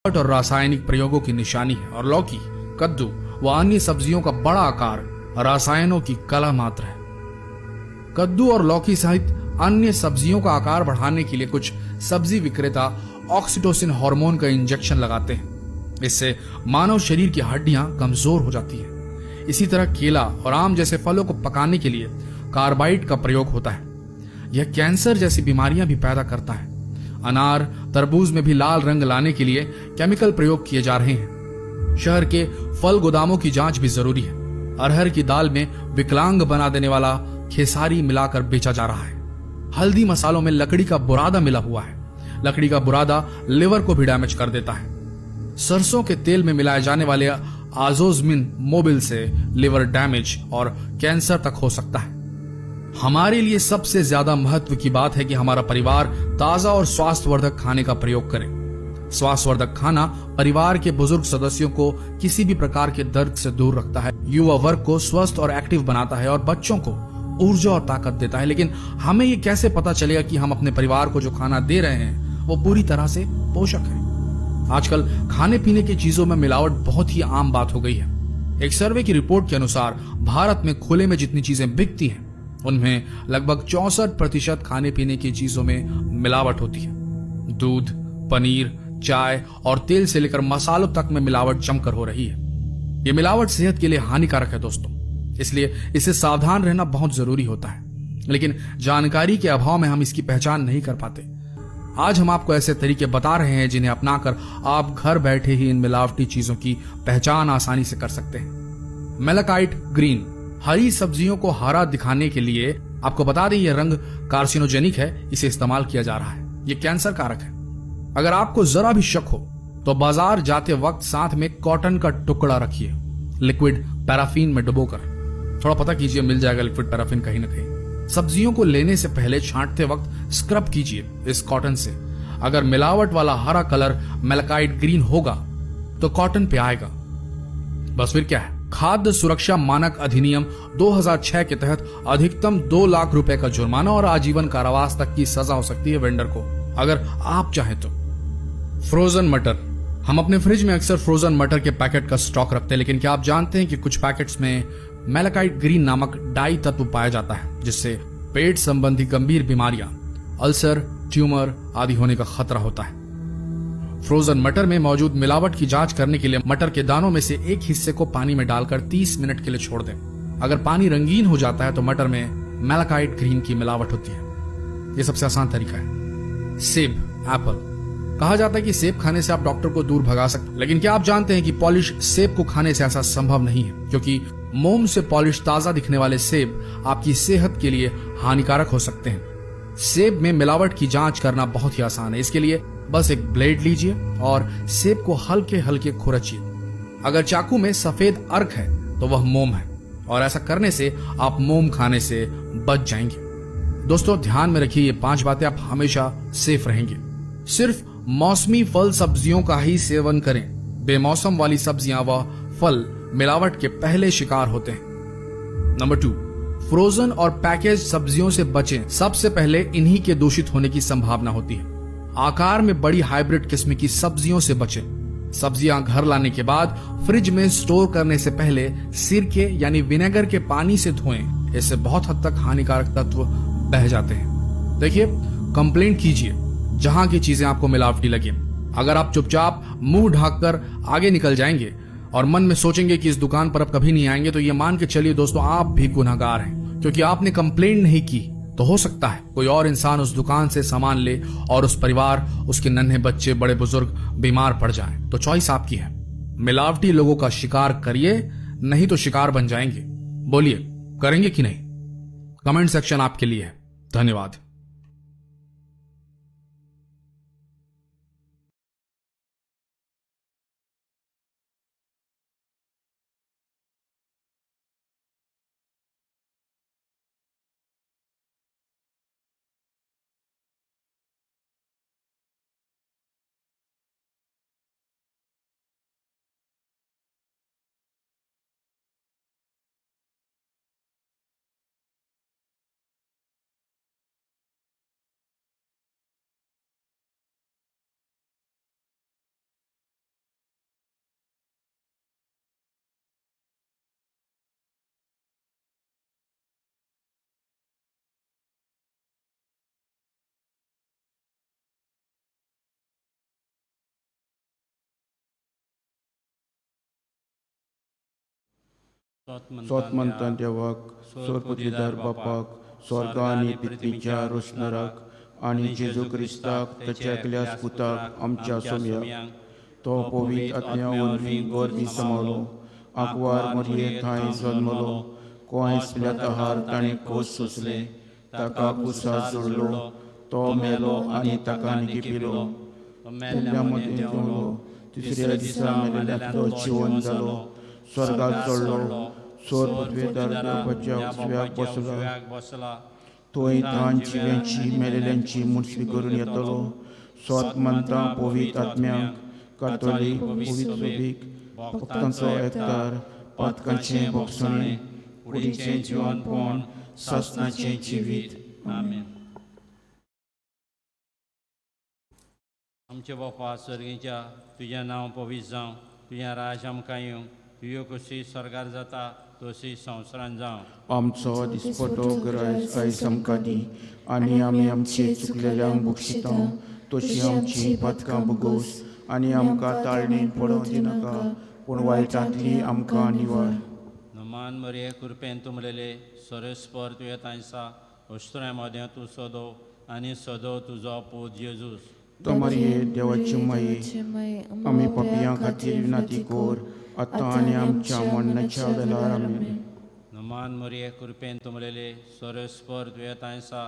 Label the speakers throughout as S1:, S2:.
S1: और रासायनिक प्रयोगों की निशानी है और लौकी, कद्दू व अन्य सब्जियों का बड़ा आकार रसायनों की कला मात्र है। कद्दू और लौकी सहित अन्य सब्जियों का आकार बढ़ाने के लिए कुछ सब्जी विक्रेता ऑक्सीटोसिन हार्मोन का इंजेक्शन लगाते हैं। इससे मानव शरीर की हड्डियां कमजोर हो जाती है। इसी तरह केला और आम जैसे फलों को पकाने के लिए कार्बाइड का प्रयोग होता है। यह कैंसर जैसी बीमारियां भी पैदा करता है। अनार, तरबूज में भी लाल रंग लाने के लिए केमिकल प्रयोग किए जा रहे हैं। शहर के फल गोदामों की जांच भी जरूरी है। अरहर की दाल में विकलांग बना देने वाला खेसारी मिलाकर बेचा जा रहा है। हल्दी मसालों में लकड़ी का बुरादा मिला हुआ है। लकड़ी का बुरादा लिवर को भी डैमेज कर देता है। सरसों के तेल में मिलाए जाने वाले आजोजमिन मोबिल से लिवर डैमेज और कैंसर तक हो सकता है। हमारे लिए सबसे ज्यादा महत्व की बात है कि हमारा परिवार ताजा और स्वास्थ्यवर्धक खाने का प्रयोग करे। स्वास्थ्यवर्धक खाना परिवार के बुजुर्ग सदस्यों को किसी भी प्रकार के दर्द से दूर रखता है, युवा वर्ग को स्वस्थ और एक्टिव बनाता है और बच्चों को ऊर्जा और ताकत देता है। लेकिन हमें ये कैसे पता चलेगा कि हम अपने परिवार को जो खाना दे रहे हैं वो पूरी तरह से पोषक है? आजकल खाने पीने की चीजों में मिलावट बहुत ही आम बात हो गई है। एक सर्वे की रिपोर्ट के अनुसार भारत में खुले में जितनी चीजें बिकती हैं उनमें लगभग 64% खाने पीने की चीजों में मिलावट होती है। दूध, पनीर, चाय और तेल से लेकर मसालों तक में मिलावट जमकर हो रही है। यह मिलावट सेहत के लिए हानिकारक है दोस्तों, इसलिए इसे सावधान रहना बहुत जरूरी होता है। लेकिन जानकारी के अभाव में हम इसकी पहचान नहीं कर पाते। आज हम आपको ऐसे तरीके बता रहे हैं जिन्हें अपनाकर आप घर बैठे ही इन मिलावटी चीजों की पहचान आसानी से कर सकते हैं। मेलाकाइट ग्रीन, हरी सब्जियों को हरा दिखाने के लिए आपको बता दें यह रंग कार्सिनोजेनिक है। इसे इस्तेमाल किया जा रहा है। यह कैंसर कारक है। अगर आपको जरा भी शक हो तो बाजार जाते वक्त साथ में कॉटन का टुकड़ा रखिए, लिक्विड पैराफिन में डुबोकर। थोड़ा पता कीजिए, मिल जाएगा लिक्विड पैराफिन कहीं ना कहीं। सब्जियों को लेने से पहले छांटते वक्त स्क्रब कीजिए इस कॉटन से। अगर मिलावट वाला हरा कलर मेलाकाइट ग्रीन होगा तो कॉटन पे आएगा। बस फिर क्या है, खाद्य सुरक्षा मानक अधिनियम 2006 के तहत अधिकतम 2 लाख रुपए का जुर्माना और आजीवन कारावास तक की सजा हो सकती है वेंडर को, अगर आप चाहें तो। फ्रोजन मटर, हम अपने फ्रिज में अक्सर फ्रोजन मटर के पैकेट का स्टॉक रखते हैं, लेकिन क्या आप जानते हैं कि कुछ पैकेट्स में मेलाकाइट ग्रीन नामक डाई तत्व पाया जाता है, जिससे पेट संबंधी गंभीर बीमारियां, अल्सर, ट्यूमर आदि होने का खतरा होता है। फ्रोजन मटर में मौजूद मिलावट की जांच करने के लिए मटर के दानों में से एक हिस्से को पानी में डालकर 30 मिनट के लिए छोड़ दें। अगर पानी रंगीन हो जाता है तो मटर में मेलाकाइट ग्रीन की मिलावट होती है। यह सबसे आसान तरीका है। सेब, एप्पल, कहा जाता है कि सेब खाने से आप डॉक्टर को दूर भगा सकते, लेकिन क्या आप जानते हैं कि पॉलिश सेब को खाने से ऐसा संभव नहीं है, क्योंकि मोम से पॉलिश ताजा दिखने वाले सेब आपकी सेहत के लिए हानिकारक हो सकते हैं। सेब में मिलावट की जांच करना बहुत ही आसान है। इसके लिए बस एक ब्लेड लीजिए और सेब को हल्के हल्के खुरचिए। अगर चाकू में सफेद अर्क है तो वह मोम है, और ऐसा करने से आप मोम खाने से बच जाएंगे। दोस्तों ध्यान में रखिए, ये 5 बातें, आप हमेशा सेफ रहेंगे। सिर्फ मौसमी फल सब्जियों का ही सेवन करें। बेमौसम वाली सब्जियां व फल मिलावट के पहले शिकार होते हैं। नंबर 2, फ्रोजन और पैकेज सब्जियों से बचें। सबसे पहले इन्हीं के दूषित होने की संभावना होती है। आकार में बड़ी हाइब्रिड किस्म की सब्जियों से बचें। सब्जियां घर लाने के बाद फ्रिज में स्टोर करने से पहले सिरके यानी विनेगर के पानी से धोएं। इससे बहुत हद तक हानिकारक तत्व बह जाते हैं। देखिए, कंप्लेंट कीजिए जहां की चीजें आपको मिलावटी लगे। अगर आप चुपचाप मुंह ढककर आगे निकल जाएंगे और मन में सोचेंगे कि इस दुकान पर अब कभी नहीं आएंगे, तो ये मान के चलिए दोस्तों, आप भी गुनहगार हैं, क्योंकि आपने कंप्लेंट नहीं की तो हो सकता है कोई और इंसान उस दुकान से सामान ले और उस परिवार, उसके नन्हे बच्चे, बड़े बुजुर्ग बीमार पड़ जाएं। तो चॉइस आपकी है। मिलावटी लोगों का शिकार करिए, नहीं तो शिकार बन जाएंगे। बोलिए, करेंगे कि नहीं? कमेंट सेक्शन आपके लिए है। धन्यवाद।
S2: स्वतमंतान देवाक सोरपुतीदार बापाक स्वर्ग आनी पृथ्वीच्या रोशनाराक आनी जेजू क्रिस्ताक ताच्या एकल्याच पुताक आमच्या सोम्याक तो पवित आत्म्या वरवीं गोरबी समावलो आंकवार मरये थंय जल्मलो कोयसल्या तहार ताणें खोस सोंसले ताका कुसार जोडलो तो मेलो आनी ताका निगिपिलो मेल्ल्या मदीं जेवलो तिसऱ्या दिसा मेलेल्यांतलो जिवन जालो स्वर्गाक चडलो सोर पृथ्वीदार देवाच्या उजव्याक बसला थंय तान जिव्यांची मेलेल्यांची मुनसबी करून येतलो स्वतमंतां पवित आत्म्यांक कातोलीक पवित सोबीक भक्तांचो एकतार पातकांचें भोगसणें कुडीचें जिवनपण सासणाचें जिवीत आमेन.
S3: आमचे बापा सर्गीच्या तुजें नांव पवित्र जावं तुजें राज आमकां येवं तुज्यो कशी स्वर्गार जाता तशी संवसारांत जावं
S2: आमचो दिसपटो गरज आयज आमकां दी आनी आमी आमचे चुकलेल्यांक बक्षिता तशी आमची पातकां भोगोस आनी आमकां ताळणेन पडोवंक दिनाका पूण वायटांतली आमकां निवार.
S3: नमान मरये कृपेन तुमलेले सरस्पर तुवें तांयसा अश्रुया मदें तूं सदो आनी सदो तुजो पूत जेजूस
S2: तो मरिये देवाची माये आमी पापियां खातीर विनाती कोर आतां आनी आमच्या मरणाच्या वेळार आमेन.
S3: नमान मरये कृपेन तुमलेले सरस्पर तुवें तांयसा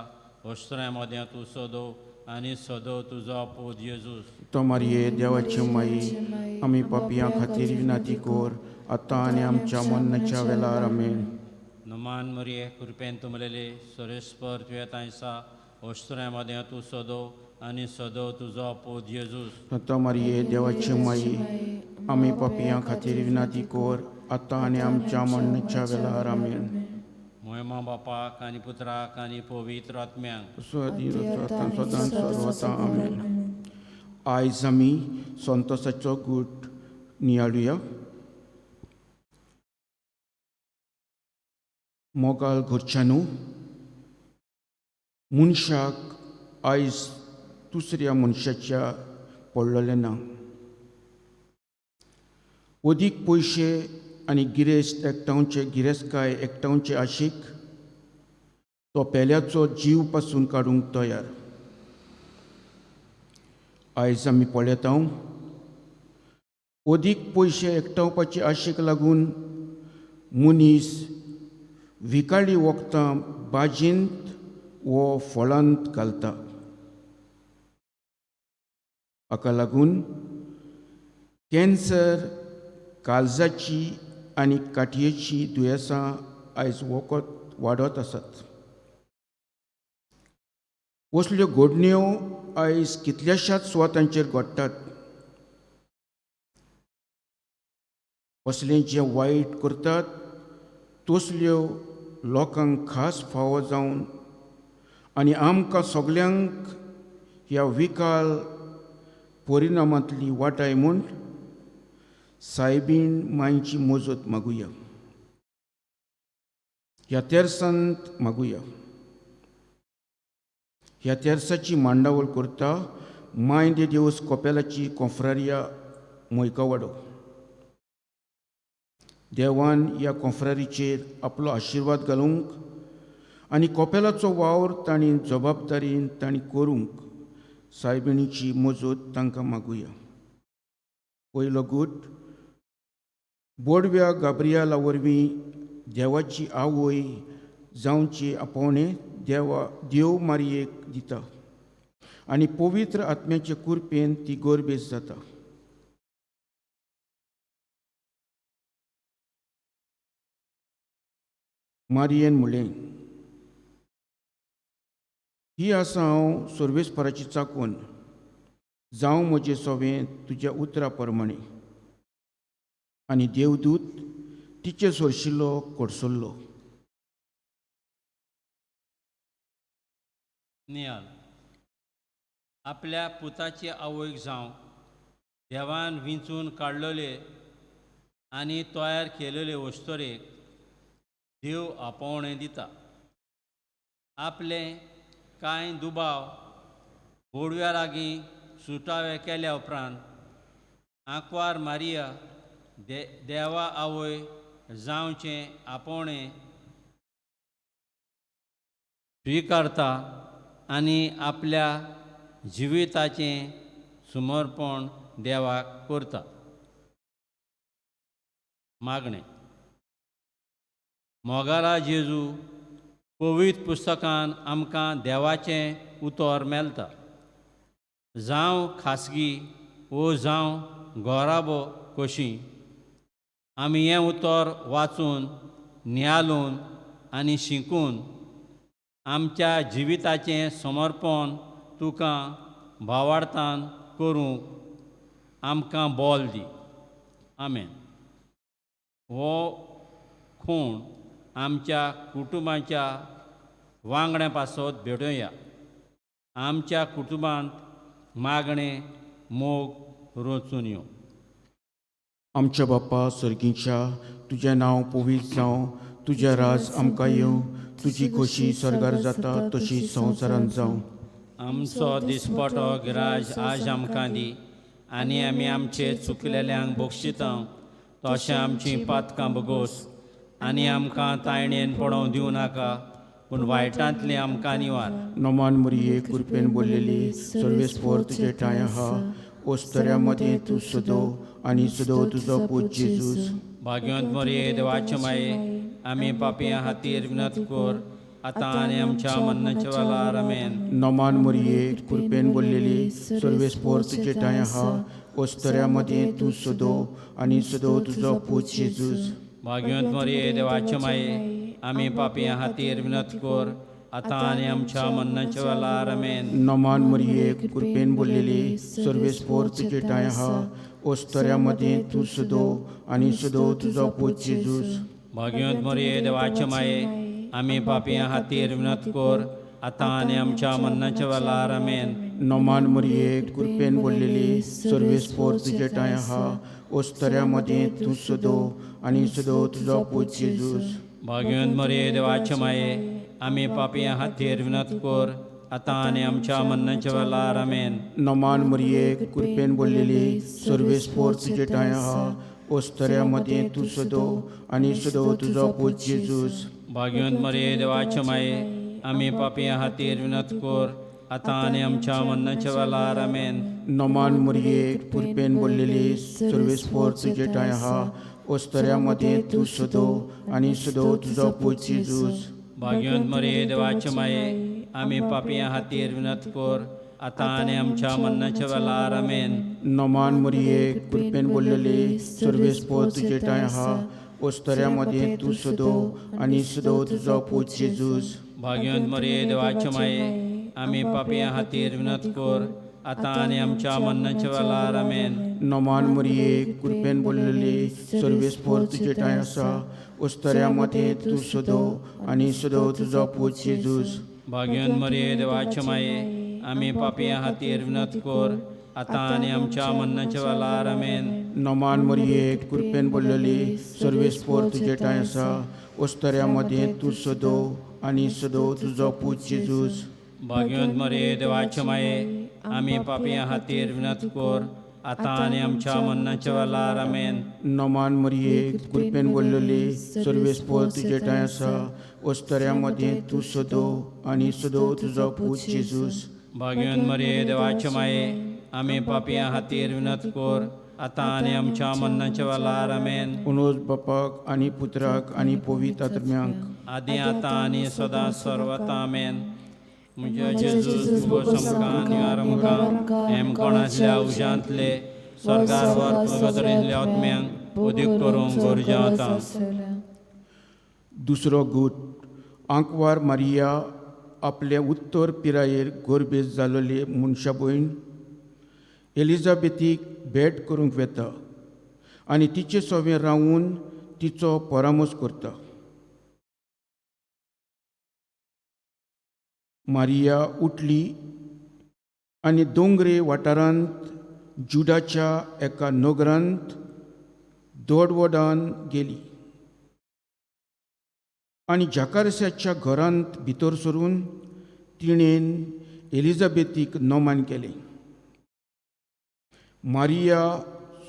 S3: अश्रुया मदें तूं सदो आनी सदो तुजो पूत जेजूस
S2: तो मरिये देवाची माये आमी पापियां खातीर विनाती कोर आतां आनी आमच्या मरणाच्या वेळार आमेन.
S3: नमान मरये कृपेन तुमलेले सरस्पर तुवें तांयसा अश्रुया मदें तूं सदो आनी सदो तुजो पूत जेजूस
S2: तो मरिये देवाची माये आमी पापियां खातीर विनाती कोर आतां आनी आमच्या मरणाच्या वेळार आमेन.
S3: मोयमा बापाक आनी पुत्राक आनी पवित्र आत्म्यांक
S2: सदां आमेन. आयज आमी संतोसाचो गूट नियाळुया. मोगाल घरच्यांनो मनशाक आयज दुसऱ्या मनशाच्या पडलेलें ना. अदीक पयशे आनी गिरेस्तकाय एकठांवचे आशीक तो पेल्याचो जीव पासून काडूंक तयार. आयज आमी पळयता अदीक पयशे एकठांवपाचे आशेक लागून मनीस विकाळी वखदां भाजयेंत वो फळांत घालता. हाका लागून कॅन्सर काळजाची आनी काटयेची दुयेंसां आयज वखद वाडत आसात. असल्यो घडण्यो आयज कितल्याशाच सुवातांचेर घडटात. असलें जें वायट करतात तसल्यो लोकांक खास फावो जावन आनी आमकां सगल्यांक ह्या विकाल परिणामांतली वाटाय म्हूण सायबीण मांयची मजत मागुया. ह्या तेर्सांत मागुया. ह्या तेर्साची मांडावळ करता माय दे देवस कोपेलाची कॉन्फ्रारिया मोयकावाडो. देवान ह्या कॉन्फ्रारीचेर आपलो आशिर्वाद घालूंक आनी कोपेलाचो वावर तांणी जबाबदारीन तांणी करूंक सायबिणीची मजत तांकां मागुया. पयलो गूट बोडव्या गाब्रियाला वरवीं देवाची आवय जावची आपोवणें देव मारयेक दिता आनी पवित्र आत्म्याचे कृपेन ती गोरबेस जाता. मारयेन म्हणलें, ही आसा हांव सर्वेस्पराची चाकून जावं म्हजें सोवें तुज्या उतरा प्रमाणें. आनी देवदूत तिचे सोरशिल्लो कोडसल्लो.
S3: नियाल आपल्या पुताची आवयक जावं देवान विंचून काडलेले आनी तयार केलेले वस्तुरेक देव आपोवणें दिता. आपले कांय दुबाव बोडव्या लागीं सुटावे केल्या उपरांत आंकवार मारिया देवा आवय जावचें आपोणें स्विकारता आनी आपल्या जिविताचें समर्पण देवाक करता. मागणें. मोगाला जेजू पवित्र पुस्तकान आमकां देवाचें उतर मेळटा. जावं खासगी वो जावं घोराबो कशीं आमी हें उतर वाचून न्यालून आनी शिकून आमच्या जिविताचें समर्पण तुका भावार्थान करूंक आमकां बोल दी. आमेन. हो खूण आमच्या कुटुंबाच्या वांगड्या पासत भेटोया. आमच्या कुटुंबांत मागणें मोग रचून यो.
S2: आमच्या बाप्पा सर्गीच्या तुजें नांव पवित्र जावं, तुजें राज आमकां येवं, तुजी खोशी स्वर्गार जाता तशी संवसारांत जावं.
S3: आमचो दिसपटो गिराज आज आमकां दी आनी आमी आमचे चुकलेल्यांक बक्षिता तशें आमचीं पातकां बगोस आनी आमकां तायणेन पडोवंक दिवं नाका पूण वायटांतलें आमकां निवार.
S2: नोमान मरिये कृपेन बोललेली सर्वेस्पोर तुजे ठांय आहा, ओस्तऱ्या मदें तूं सदो आनी सदो तुजो पूत जेजूस.
S3: भाग्यवंत मरिये देवाचे माये आमी पापयां खातीर विनत कर आतां आनी आमच्या मरणाच्या वेळार. आमेन.
S2: नोमान मरिये कृपेन बोललेली सर्वेस्पोर तुजे ठांय आहा, ओस्तऱ्या मदें तूं सदो आनी सदो तुजो पूत जेजूस.
S3: भाग्यवंत मरिये देवाचे माये आमी पापयां खातीर विनत कर आतां आनी आमच्या मरणाच्या वेळार. आमेन.
S2: नोमान मरिये कृपेन बोललेली सर्वेस्पोर तुजे ठांय आहा, ओस्तऱ्या मदें तूं सदो आनी सदो तुजो पूत जेजूस.
S3: भाग्यवंत मरिये देवाचे माये आमी पापयां खातीर विनत कर आतां आनी आमच्या मरणाच्या वेळार. आमेन.
S2: नोमान मरिये कृपेन बोललेली सर्वेस्पोर तुजे ठांय आहा, ओस्तऱ्या मदें तूं सदो आनी सदो तुजो पूत जेजूस.
S3: भाग्यवंत मरिये देवाचे माये आमी पापयां खातीर विनत कर आतां आनी आमच्या मरणाच्या वेळार. आमेन.
S2: नोमान मरिये कृपेन बोललेली सर्वेस्पोर तुजे ठांय आहा, ओस्तऱ्या मदें तूं सदो आनी सदो तुजो पूत जेजूस.
S3: भाग्यवंत मरिये देवाचे माये आमी पापयां खातीर विनत कर आतां आनी आमच्या मरणाच्या वेळार. आमेन.
S2: नोमान मरिये कृपेन बोललेली सर्वेस्पोर तुजे ठांय आहा, ओस्तऱ्या मदें तूं सदो आनी सदो तुजो पूत जेजूस.
S3: भाग्यवंत मरिये देवाचे माये आमी पापयां खातीर विनत कर आतां आनी आमच्या मरणाच्या वेळार. आमेन.
S2: नोमान मरिये कृपेन बोललेली सर्वेस्पोर तुजे ठांय आहा, ओस्तऱ्या मदें तूं सदो आनी सदो तुजो पूत जेजूस.
S3: भाग्यवंत मरिये देवाचे माये आमी पापयां खातीर विनत कर आतां आनी आमच्या मरणाच्या वेळार. आमेन.
S2: नोमान मरिये कृपेन बोललेली सर्वेस्पोर तुजे ठांय आसा, ओस्तऱ्या मदें तूं सदो आनी सदो तुजो पूत जेजूस.
S3: भाग्यवंत मरिये देवाचे माये आमी पापयां खातीर विनत कर आतां आनी आमच्या मरणाच्या वेळार. आमेन.
S2: नोमान मरिये कृपेन बोललेली सर्वेस्पोर तुजे ठांय आसा, ओस्तऱ्या मदें तूं सदो आनी सदो तुजो पूत जेजूस.
S3: भाग्यवंत मरिये देवाचे माये आमी पापयां खातीर विनत कर आतां आनी आमच्या मरणाच्या वेळार. आमेन.
S2: नोमान मरिये कृपेन बोललेली सर्वेस्पोर तुजे ठांय आसा, ओस्तऱ्या मदें तूं सदो आनी सदो तुजो पूत जेजूस.
S3: भाग्यवंत मरिये देवाचे माये आमी पापयां खातीर विनत कर आतां आनी आमच्या मरणाच्या वेळार. आमेन.
S2: उनोज बापाक आनी पुत्राक आनी पवित्र आत्म्यांक
S3: आदी आतां आनी सदां सर्वता. आमेन. म्हणजे जेजूस तुगो समकां निवार आमकां हेम कोणातल्या उज्यांतले स्वर्गार वर प्रगतरिल्ल्या आत्म्यांक उदीक करूंक गरजेचें आसा.
S2: दुसरो गूट. आंकवार मारिया आपले उत्तर पिरायेर गोरबेज जालोले मनशा भयण एलिझाबेथीक भेट करूंक वेता आनी तिचे सोबें रावून तिचो परामर्श करता. मारिया उठली आनी दोंगरे वाठारांत जुडाच्या एका नगरांत दोडवोडान गेली आनी जाकारसाच्या घरांत भितर सरून तिणेन एलिझाबेथीक नोमान केलें. मारिया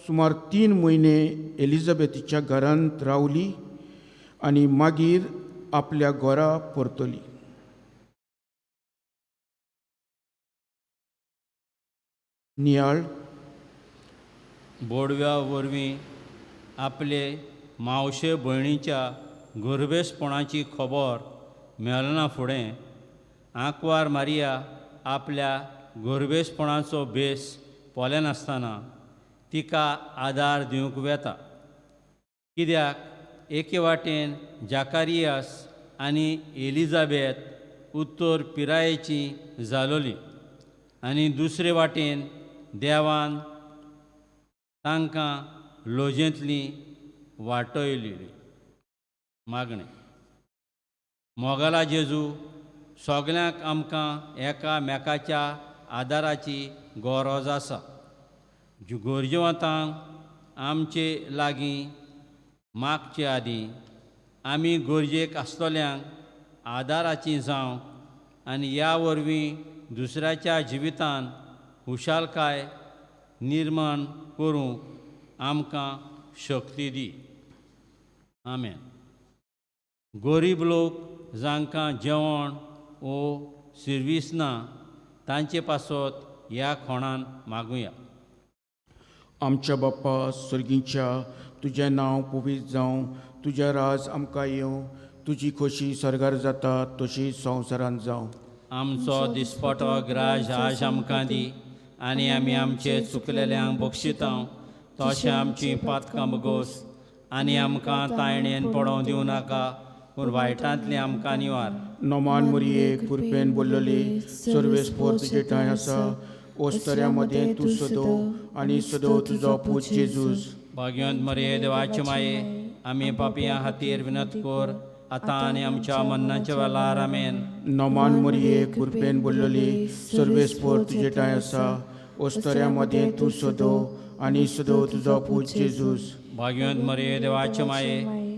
S2: सुमार 3 म्हयने एलिझाबेथीच्या घरांत रावली आनी मागीर आपल्या घरा परतली. नियाळ
S3: बोडव्या वरवीं आपले मावशे भयणीच्या गर्भेसपणाची खबर मेलना फुडें आंकवार मारिया आपल्या गर्भेसपणाचो भेस पोले नासतना तिका आदार दिवंक वेता. कित्याक एके वाटेन जाकारियास आनी एलिझाबेथ उत्तर पिरायेची जालोली आनी दुसरे वाटेन देवान तांकां लोजयेंतली वाटयली. मागणें. मोगाला जेजू सगल्यांक आमकां एकामेकाच्या आदाराची गरज आसा. गरजेवंतांक आमचे लागीं मागचे आदीं आमी गरजेक आसतल्यांक आदाराचीं जावं आनी ह्या वरवीं दुसऱ्याच्या जिवितांत खुशालकाय निर्माण करूंक आमकां शक्ती दी. आमेन. गरीब लोक जांकां जेवण वो सर्वीस ना तांचे पासत ह्या खोणान मागुया.
S2: आमच्या बाप्पा सर्गीच्या तुजें नांव पवित्र जावं, तुजें राज आमकां येवं, तुजी खोशी सरगार जाता तशी संवसारांत जावं.
S3: आमचो दिसपटो ग्राज आज आमकां दी आनी आमी आमचे चुकलेल्यांक बक्षितांव तशें आमची पातकां बगोस आनी आमकां तायणेन पडोवं दिवं नाका पूण वायटांतली आमकां निवार.
S2: नोमान मुरये कृपेन बोल्लोली सर्वेस्पोर तुजे ठांय आसा. ओस्तऱ्या मदें तूं सदो आनी सदो तुजो पूत जेजूस.
S3: भाग्यवंत मरे देवाचे माये आमी पापियां खातीर विनत कर आतां आनी आमच्या मरणाच्या वेळार. आमेन.
S2: नोमान मुरये कृपेन बोल्लोली सर्वेस्पोर तुजे ठांय आसा. ओस्तऱ्या मदें तूं सदो आनी सदो तुजो पूत जेजूस.
S3: भाग्यवंत मरे देवाचे माये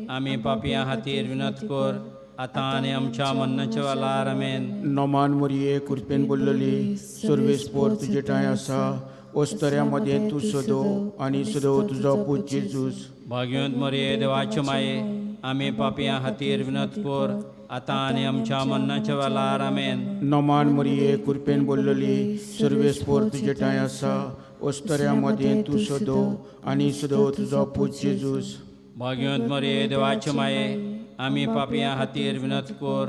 S3: आमी पापियां खातीर विनत कर आतां आनी आमच्या मरणाच्या वेळार. आमेन.
S2: नोमान मुरये कृपेन बोल्लोली सर्वेस्पोर तुजे ठांय आसा. ओस्तऱ्या मदें तूं सदो आनी सदो तुजो पूत जेजूस.
S3: भाग्यवंत मरे देवाचे माये आमी पापियां खातीर विनत कर आतां आनी आमच्या मरणाच्या वेळार. आमेन.
S2: नोमान मुरये कृपेन बोल्लोली सर्वेस्पोर तुजे ठांय आसा. ओस्तऱ्या मदें तूं सदो आनी सदो तुजो पूत जेजूस.
S3: भाग्यवंत मरे देवाचे माये आमी पापियां खातीर विनत कर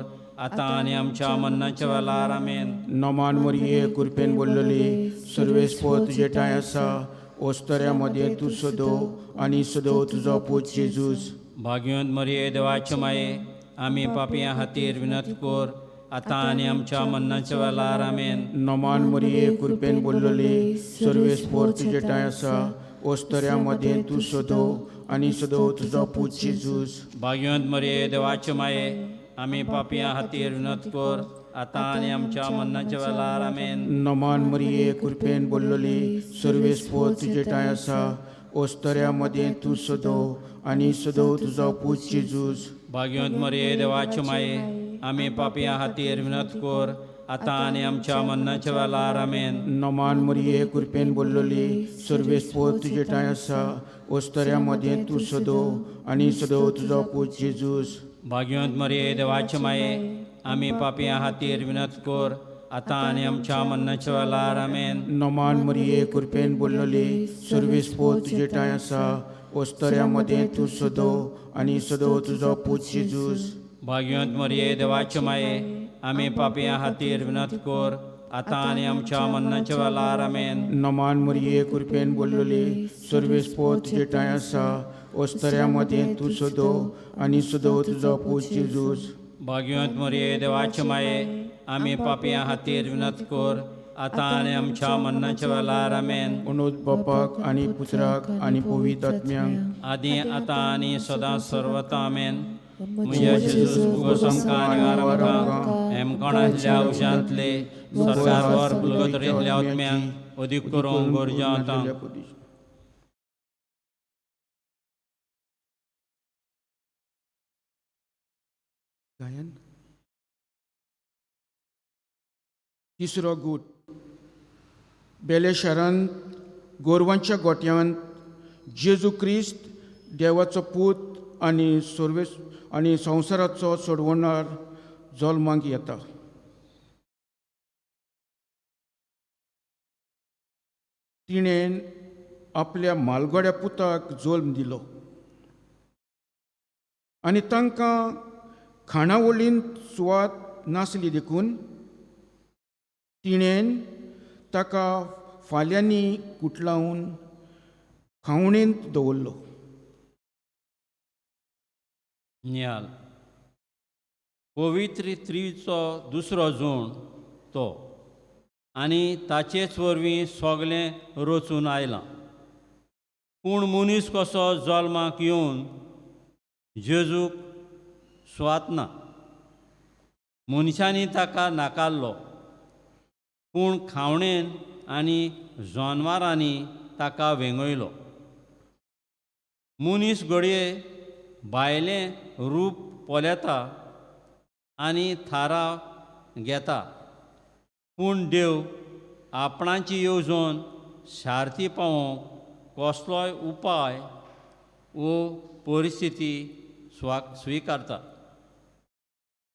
S3: आतां आनी आमच्या मरणाच्या वेळार. आमेन.
S2: नोमान मुरये कृपेन बोल्लोली सर्वेस्पोर तुजे ठांय आसा. ओस्तऱ्या मदें तूं सदो आनी सदो तुजो पूत जेजूस.
S3: भाग्यवंत मरे देवाचे माये आमी पापियां खातीर विनत कर आतां आनी आमच्या मरणाच्या वेळार. आमेन.
S2: नोमान मुरये कृपेन बोल्लोली सर्वेस्पोर तुजे ठांय आसा. ओस्तऱ्या मदें तूं सदो आनी सदो तुजो पूत जेजूस.
S3: भाग्यवंत मरे देवाचे माये आमी पापियां खातीर विनत कर आतां आनी आमच्या मरणाच्या वेळार. आमेन.
S2: नोमान मुरये कृपेन बोल्लोली सर्वेस्पोर तुजे ठांय आसा. ओस्तऱ्या मदें तूं सदो आनी सदो तुजो पूत जेजूस.
S3: भाग्यवंत मरे देवाचे माये आमी पापियां खातीर विनत कर आतां आनी आमच्या मरणाच्या वेळार. आमेन.
S2: नोमान मुरये कृपेन बोल्लोली सर्वेस्पोर तुजे ठांय आसा. ओस्तऱ्या मदें तूं सदो आनी सदो तुजो पूत जेजूस.
S3: भाग्यवंत मरे देवाचे माये आमी पापियां खातीर विनत कर आतां आनी आमच्या मरणाच्या वेळार. आमेन.
S2: नोमान मुरये कृपेन बोल्लोली सर्वेस्पोर तुजे ठांय आसा. ओस्तऱ्या मदें तूं सदो आनी सदो तुजो पूत जेजूस.
S3: भाग्यवंत मरे देवाचे माये आमी पापियां खातीर विनत कर आतां आनी आमच्या मरणाच्या वेळार. आमेन.
S2: नोमान मुरये कृपेन बोल्लोली सर्वेस्पोर तुजे ठांय आसा. ओस्तऱ्या मदें तूं सदो आनी सदो तुजो पूत जेजूस.
S3: भाग्यवंत मरे देवाचे माये आमी पापियां खातीर विनत कर आतां आनी आमच्या मरणाच्या वेळार. आमेन.
S2: उनोद बापाक आनी पुत्राक आनी पवित्र आत्म्यांक
S3: आदीं आतां आनी सदां सर्वता. आमेन. म्हज्या जेजूस भुगोस आमकां निवार आमकां हेमकोणांतल्या उशांतले सरकार बुलगोतरेंतल्या आत्म्यांक अदीक करूंक गरजेवंतां.
S2: गायन. तिसरो गूट. बेले शारांत गोरवांच्या गोट्यांत जेजू क्रिस्त देवाचो पूत आनी संवसाराचो सोडवणार जल्माक येता. तिणेन आपल्या मालगड्या पुताक जल्म दिलो आनी तांकां खाणावळींत सुवात नासली देखून तिणेन ताका फाल्यांनी कुटलावन खावणेंत दवरलो.
S3: नियाल पवित्र त्रिचो दुसरो जूण तो आनी ताचेच वरवीं सोगलें रचून आयलां. पूण मनीस कसो जल्माक येवन जेजूक सुवात ना. मनशांनी ताका नाकारलो, पूण खावणेन आनी जनावरांनी ताका वेंगयलो. मनीस घडये भायलें रूप पोलेता आनी थाराव घेता, पूण देव आपणाची येवजण शार्ती पावोवंक कसलोय उपाय वो परिस्थिती स्विकारता.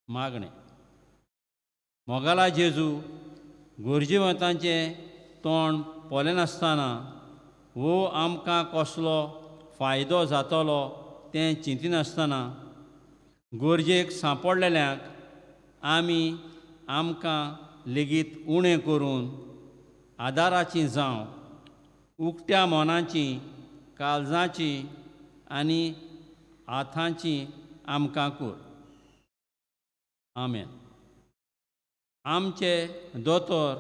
S3: मागणें मोगाला जेजू गरजेवंतांचें तोंड पोलें नासतना वो आमकां कसलो फायदो जातलो तें चिंतिनासतना गरजेक सांपडलेल्यांक आमी आमकां लेगीत उणें करून आदाराचीं जावं, उक्त्या मोनाचीं, काळजाचीं आनी हातांचीं आमकां कर. आमेन. आमचे दोतोर,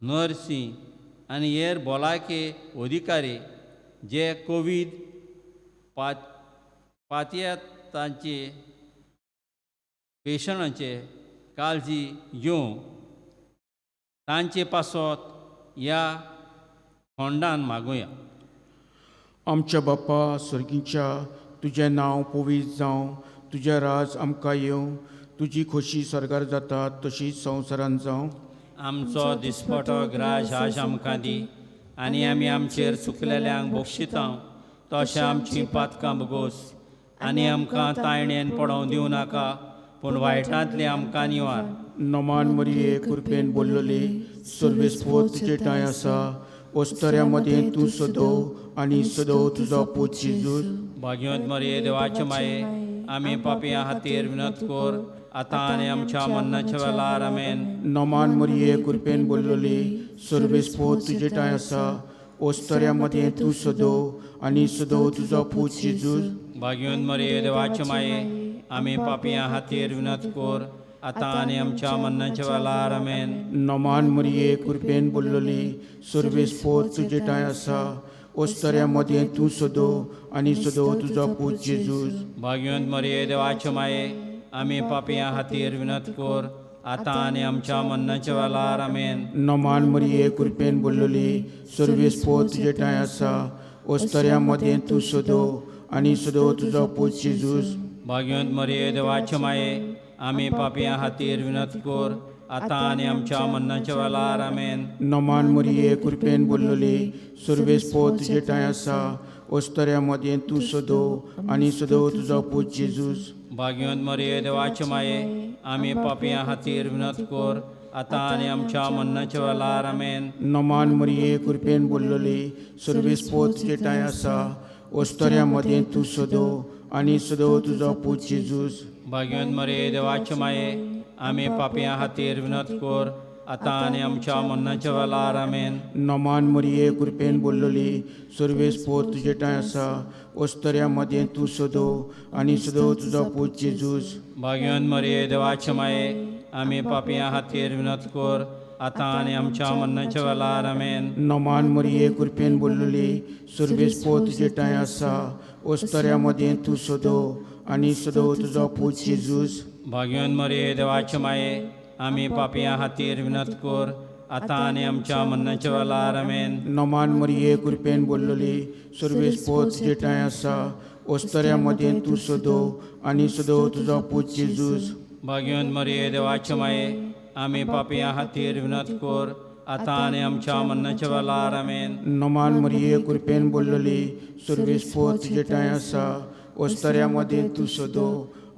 S3: नर्सी आनी हेर भलायके अधिकारी जे कोवीड पातयेंतांचे पेशंटांचे काळजी घेवंक तांचे पासत ह्या खोंडान मागुया.
S2: आमच्या बापा स्वर्गीच्या, तुजें नांव पवित्र जावं, तुजें राज आमकां येवं, तुजी खोशी स्वर्गार जाता तशीच संवसारांत जावं.
S3: आमचो दिसपटो ग्रास आज आमकां दी आनी आमी आमचेर चुकलेल्यांक बक्षितां तशें आमचीं पातकां बगोस आनी आमकां तायणेन पडोवंक दिवं नाका, पूण वायटांतली आमकां निवार.
S2: नमान मरिये कृपेन बोल्लोली, सर्वेस्पोत तुजे ठांय आसा, ओस्तऱ्या मदें तूं सदव आनी सदव तुजो पूत जेजूस.
S3: भाग्यवंत मरिये देवाचे माये, आमी पापियां खातीर विनत कर, आतां आनी आमच्या मरणाच्या वेळार. आमेन.
S2: नमान मरिये कृपेन बोल्लोली, सर्वेस्पोत तुजे ठांय आसा, ओस्तऱ्या मदें तूं सदव आनी सदव तुजो पूत जेजूस.
S3: भाग्यवंत मरिये देवाचे माये, आमी पापियां खातीर विनत कर, आतां आनी आमच्या मरणाच्या वेळार. आमेन.
S2: नमान मरिये कृपेन बोल्लोली, सर्वेस्पोत तुजे ठांय आसा, ओस्तऱ्या मदें तूं सदव आनी सदव तुजो पूत जेजूस.
S3: भाग्यवंत मरिये देवाचे माये, आमी पापियां खातीर विनत कर, आतां आनी आमच्या मरणाच्या वेळार. आमेन.
S2: नमान मरिये कृपेन बोल्लोली, सर्वेस्पोत तुजे ठांय आसा, ओस्तऱ्या मदें तूं सदव आनी सदव तुजो पूत जेजूस.
S3: भाग्यवंत मरिये देवाचे माये, आमी पापियां खातीर विनत कर, आतां आनी आमच्या मरणाच्या वेळार. आमेन.
S2: नमान मरिये कृपेन बोल्लोली, सर्वेस्पोत तुजे ठांय आसा, ओस्तऱ्या मदें तूं सदव आनी सदव तुजो पूत जेजूस.
S3: भाग्यवंत मरिये देवाचे माये, आमी पापियां खातीर विनत कर, आतां आनी आमच्या मरणाच्या वेळार. आमेन.
S2: नमान मरिये कृपेन बोल्लोली, सर्वेस्पोत तुजे ठांय आसा, ओस्तऱ्या मदें तूं सदव आनी सदव तुजो पूत जेजूस.
S3: भाग्यवंत मरिये देवाचे माये, आमी पापियां खातीर विनत कर, आतां आनी आमच्या मरणाच्या वेळार. आमेन.
S2: नमान मरिये कृपेन बोल्लोली, सर्वेस्पोत तुजे ठांय आसा, ओस्तऱ्या मदें तूं सदव आनी सदव तुजो पूत जेजूस.
S3: भाग्यवंत मरिये देवाचे माये, आमी पापियां खातीर विनत कर, आतां आनी आमच्या मरणाच्या वेळार. आमेन.
S2: नमान मरिये कृपेन बोल्लोली, सर्वेस्पोत तुजे ठांय आसा, ओस्तऱ्या मदें तूं सदव आनी सदव तुजो पूत जेजूस.
S3: भाग्यवंत मरिये देवाचे माये, आमी पापियां खातीर विनत कर, आतां आनी आमच्या मरणाच्या वेळार. आमेन.
S2: नमान मरिये कृपेन बोल्लोली, सर्वेस्पोत तुजे ठांय आसा, ओस्तऱ्या मदें तूं सदव आनी सदव तुजो पूत जेजूस.
S3: भाग्यवंत मरिये देवाचे माये, आमी पापियां खातीर विनत कर, आतां आनी आमच्या मरणाच्या वेळार. आमेन.
S2: नमान मरिये कृपेन बोल्लोली, सर्वेस्पोत तुजे ठांय आसा, ओस्तऱ्यामध्ये तू सदो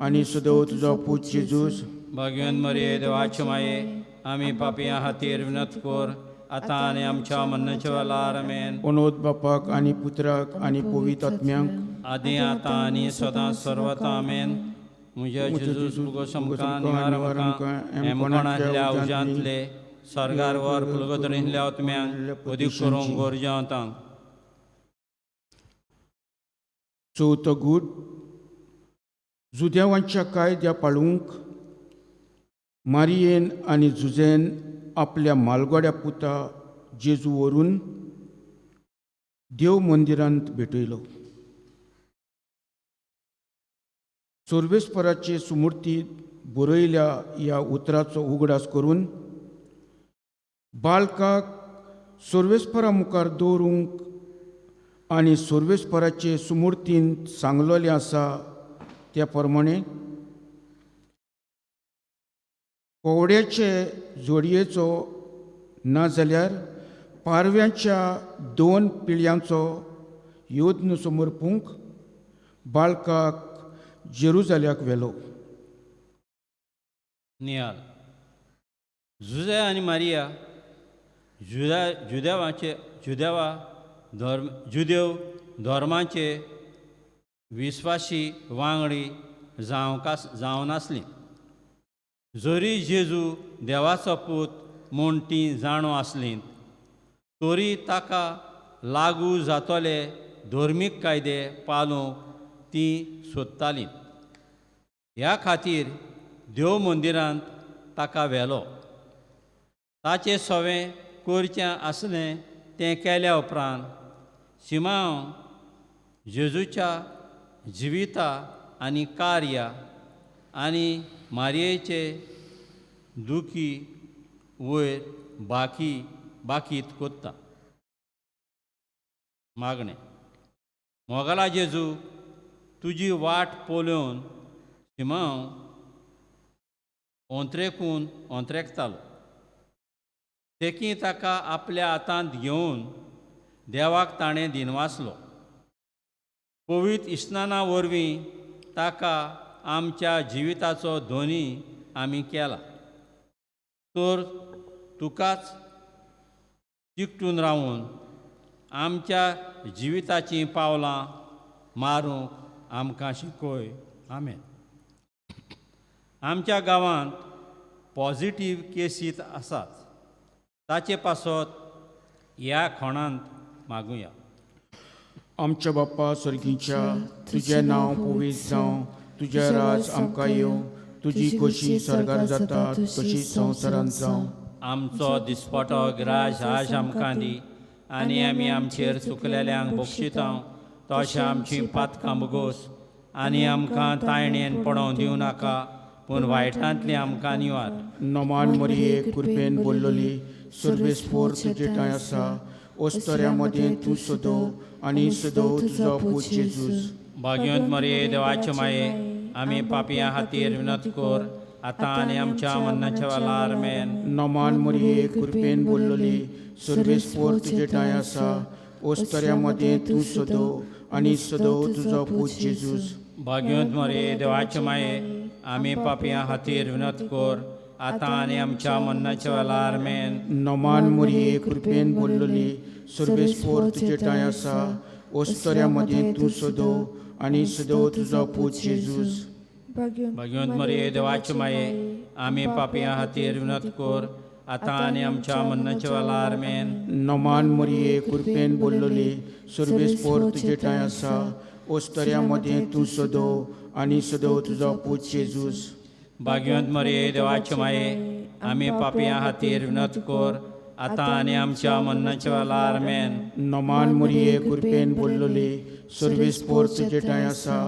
S2: आणि सदो तुझो पूत जेजूस
S3: भाग्यवान मरिये देवाचे माये आमी पापियां खातीर विनत कर आतां आनी आमच्या मरणाच्या वेळार आमेन.
S2: ओनोद बापाक आणि पुत्राक आणि पवित्र आत्म्यांक
S3: आदी आतां आनी सदां सर्वता आमेन. म्हज्या जेजूस मुगो समकां निवार आमकां हेमकोणांतल्या उज्यांतले सरगार वर पुलगोदरींतल्या आत्म्यांक उदीक करूंक गरजेवतां.
S2: चवथो गूट जुदेवांच्या कायद्या पाळूंक मारियेन आनी जुजेन आपल्या मालगोड्या पुता जेजू व्हरून देव मंदिरांत भेटयलो. सोर्वेस्पराचे सुमूर्तींत बरयल्या ह्या उतराचो उगडास करून बालकाक सोर्वेस्परा मुखार दवरूंक आनी सोर्वेस्पराचे सुमूर्तींत सांगलोलें आसा त्या प्रमाणे कोवड्याचे जोडयेचो ना जाल्यार पारव्यांच्या 2 पिळयांचो योद्न समर्पूंक बाळकाक जेरुजाल्याक व्हेलो.
S3: नियाल जुजे आनी मारिया जुदेव धर्माचे विस्वासी वांगडी जावन आसलीं. जरी जेजू देवाचो पूत म्हूण तीं जाणो आसलीं तरी ताका लागू जातले धर्मीक कायदे पाळूंक तीं सोदतालीं. ह्या खातीर देव मंदिरांत ताका व्हेलो. ताचें सवें करचें आसलें तें केल्या उपरांत शिमाव जेजूच्या जिविता आनी कार्या आनी मारयेचे दुखी वयर बाकीत कोत्ता. मागणें मोगला जेजू तुजी वाट पळोवन शिमाव ओंत्रेकतालो. देखी ताका आपल्या हातांत घेवन देवाक ताणें दिनवासलो. पवित्र इस्नाना वरवीं ताका आमच्या जिविताचो धोनी आमी केला. तर तुकाच चिकटून रावून आमच्या जिविताचीं पावलां मारूंक आमकां शिकय. आमेन. आमच्या गांवांत पॉझिटीव केसीस आसात. ताचे पासत ह्या खोणांत मागुया.
S2: आमच्या बाप्पा स्वर्गीच्या तुजें नांव पवित्र जावं, तुजें राज आमकां येवं, तुजी कशी स्वर्गार जाता तशी संवसारांत जावं.
S3: आमचो दिसपटो राज आज आमकां दी आनी आमी आमचेर चुकलेल्यांक बक्षितां तशें आमचीं पातकां बगोस आनी आमकां तायणेन पडोवंक दिवं नाका पूण वायटांतली आमकां निवार.
S2: नमान मरिये कृपेन बोल्लोली सर्वेस्पोर तुजे ठांय आसा. ओस्तऱ्यामध्ये तूं सदो आनी सदो तुजो पूत जेजूस.
S3: भाग्यवंत मरिये देवाचे माये आमी पापियां खातीर विनत कर आतां आनी आमच्या मरणाच्या वेळार आमेन.
S2: नमान मरिये कृपेन बोल्लोली सर्वेस्पोर तुजे ठांय आसा. ओस्तऱ्यामध्ये तूं सदो आनी सदो तुजो पूत जेजूस.
S3: भाग्यवंत मरिये देवाचे माये आमी पापियां खातीर विनत कर आतां आनी आमच्या मरणाच्या वेळार आमेन.
S2: नमान मरिये कृपेन बोल्लोली सर्वेस्पोर तुजे ठांय आसा. ओस्तऱ्यामध्ये तूं सदो आनी सदो तुजो पूत जेजूस.
S3: भाग्यवंत मरिये देवाचे माये आमी पापियां खातीर विनत कर आतां आनी आमच्या मरणाच्या वेळार आमेन.
S2: नमान मरिये कृपेन बोल्लोली सर्वेस्पोर तुजे ठांय आसा. ओस्तऱ्यामध्ये तूं सदो आनी सदो तुजो पूत जेजूस.
S3: भाग्यवंत मरिये देवाचे माये आमी पापियां खातीर विनत कर आतां आनी आमच्या मरणाच्या वेळार आमेन.
S2: नमान मरिये कृपेन बोल्लोली सर्वेस्पोर तुजे ठांय आसा.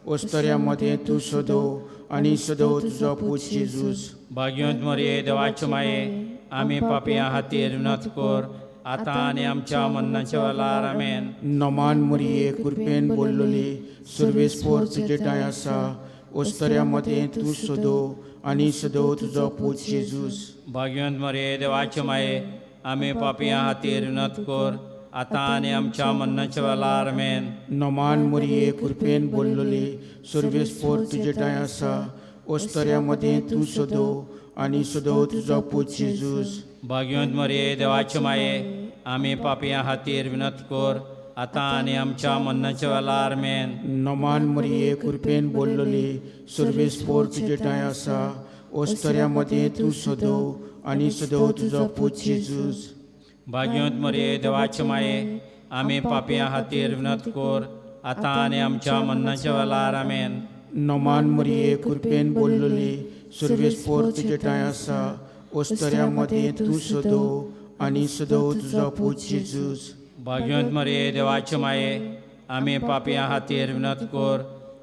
S2: ओस्तऱ्यामध्ये तूं सदो आनी सदो तुजो पूत जेजूस.
S3: भाग्यवंत मरिये देवाचे माये आमी पापियां खातीर विनत कर आतां आनी आमच्या मरणाच्या वेळार आमेन.
S2: नमान मरिये कृपेन बोल्लोली सर्वेस्पोर तुजे ठांय आसा. ओस्तऱ्यामध्ये तूं सदो आनी सदो तुजो पूत जेजूस.
S3: भाग्यवंत मरिये देवाचे माये आमी पापियां खातीर विनत कर आतां आनी आमच्या मरणाच्या वेळार आमेन.
S2: नमान मोरये कृपेन बोललोले सर्वेस्पोर तुजे दाय आसा ओस्तऱ्यामध्ये तूं सोदो आनी सोदो तुजो पूत जेजूस.
S3: भाग्यवंत मरिये देवाचे माये, आमी पापयां खातीर विनत कर, आतां आनी आमच्या मरणाच्या वेळार आमेन.
S2: नमान मोरये कृपेन बोललोले सर्वेस्पोर तुजे दाय आसा ओस्तऱ्यामध्ये तूं सोदो आनी सोदो तुजो पूत जेजूस.
S3: भाग्यवंत मरिये देवाचे माये, आमी पापयां खातीर विनत कर, आतां आनी आमच्या मरणाच्या वेळार आमेन.
S2: नमान मोरये कृपेन बोललोले सर्वेस्पोर तुजे दाय आसा ओस्तऱ्यामध्ये तूं सोदो आनी सोदो तुजो पूत जेजूस.
S3: भाग्यवंत मरिये देवाचे माये, आमी पापयां खातीर विनत कर,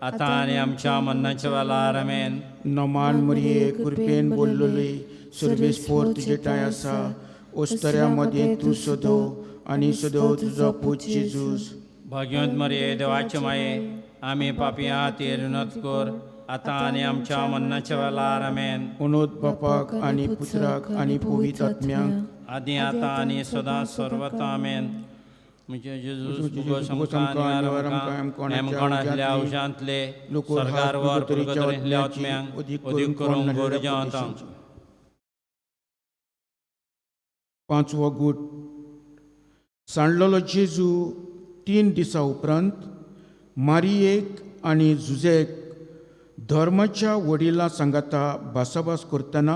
S3: आतां आनी आमच्या मरणाच्या वेळार आमेन.
S2: नमान मोरये कृपेन बोललोले सर्वेस्पोर तुजे दाय आसा ओस्तऱ्यामध्ये तूं सोदो आनी सोदो तुजो पूत जेजूस.
S3: भाग्यवंत मरिये देवाचे माये, आमी पापयां खातीर विनत कर, आतां आनी आमच्या मरणाच्या वेळार आमेन.
S2: उनोद बापाक आनी पुत्राक आनी पवित्र आत्म्याक
S3: आदी आतां आनी सदां सर्वता आमेन. म्हणजे जेजूस कोणातल्या औषधांतले सरकार वर पुरगतल्या आत्म्यांक अदीक करून गरजेवता.
S2: पांचवो गूट. सांडलेलो जेजू 3 दिसां उपरांत मारियेक आनी जुजेक धर्माच्या वडिलां सांगाता भासाभास करतना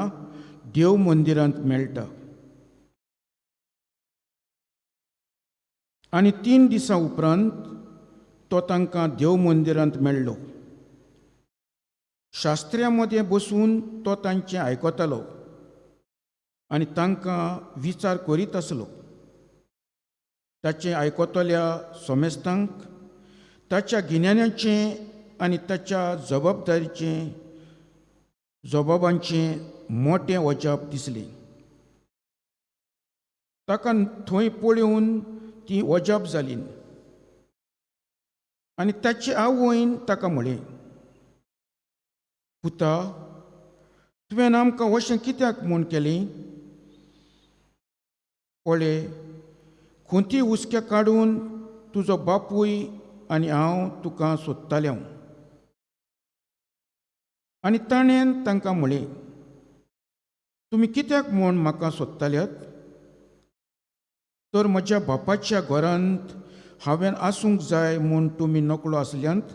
S2: देव मंदिरांत मेळटा. आनी 3 दिसां उपरांत तो तांकां देव मंदिरांत मेळ्ळो. शास्त्र्यां मदें बसून तो तांचें आयकतालो आनी तांकां विचार करीत आसलो. ताचे आयकतल्या सोमेस्तांक ताच्या गिन्यान्याचें आनी ताच्या जबाबांचें मोटें वजाप दिसलें. ताका थंय पळोवन ती वजाप जाली आनी ताचे आवयन ताका म्हळें, पुता, तुवें आमकां अशें कित्याक म्हूण केलें? पळय, खुंती उस्के काडून तुजो बापूय आनी हांव तुका सोदताले. आनी ताणें तांकां म्हळें, तुमी कित्याक म्हूण म्हाका सोदताल्यात? तर म्हज्या बापाच्या घरांत हांवें आसूंक जाय म्हूण तुमी नकळो आसल्यांत.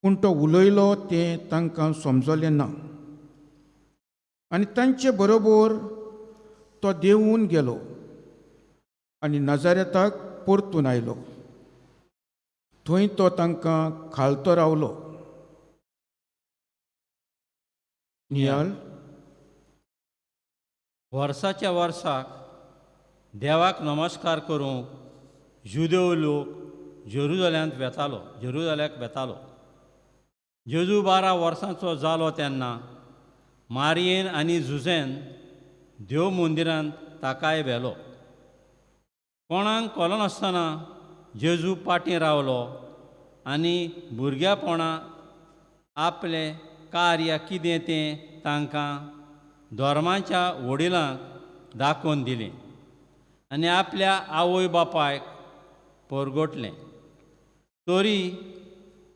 S2: पूण तो उलयलो तें तांकां समजलें ना आनी तांचे बरोबर तो देंवून गेलो आनी नाजारेताक परतून आयलो. थंय तो तांकां खालतो रावलो. नियाल.
S3: वर्साच्या वर्साक देवाक नमस्कार करूंक जुदेव लोक जेरुसलेमाक वेतालो. जेजू 12 वर्सांचो जालो तेन्ना मारयेन आनी जुजेन देव मंदिरांत ताकाय व्हेलो. कोणाक कळो नासतना जेजू पाटी रावलो आनी भुरग्यापणां आपलें कार्य कितें तें तांकां धर्माच्या वडिलांक दाखोवन दिलें आनी आपल्या आवय बापायक परगटलें. तरी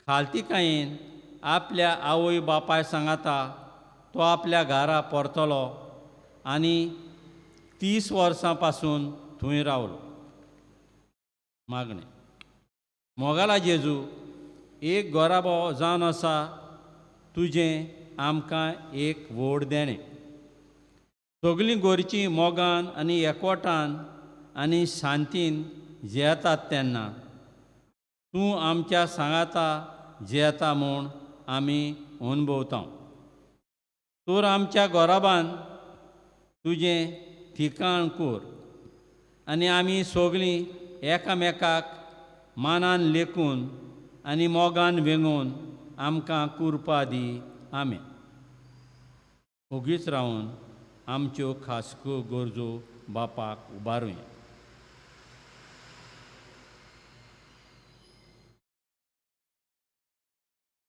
S3: खालतिकायेन आपल्या आवय बापाय सांगाता तो आपल्या घरा परतलो आनी 30 वर्सां पासून थंय रावलो. मागणें. मोगाला जेजू, एक गोराबो जावन आसा तुजें आमकां एक व्हड देणें. सगलीं गोरचीं मोगान आनी एकवटान आनी शांतीन जेयतात तेन्ना तूं आमच्या सांगाता जेयता म्हूण आमी अनुभवता. तर आमच्या गोराबान तुजें ठिकाण कर आनी आमी सगलीं एकामेकाक मानान लेखून आनी मोगान वेंगून आमकां कुरपा दी. आमेन. ओगीच रावन आमच्यो खासको गरजो बापाक उबारुया.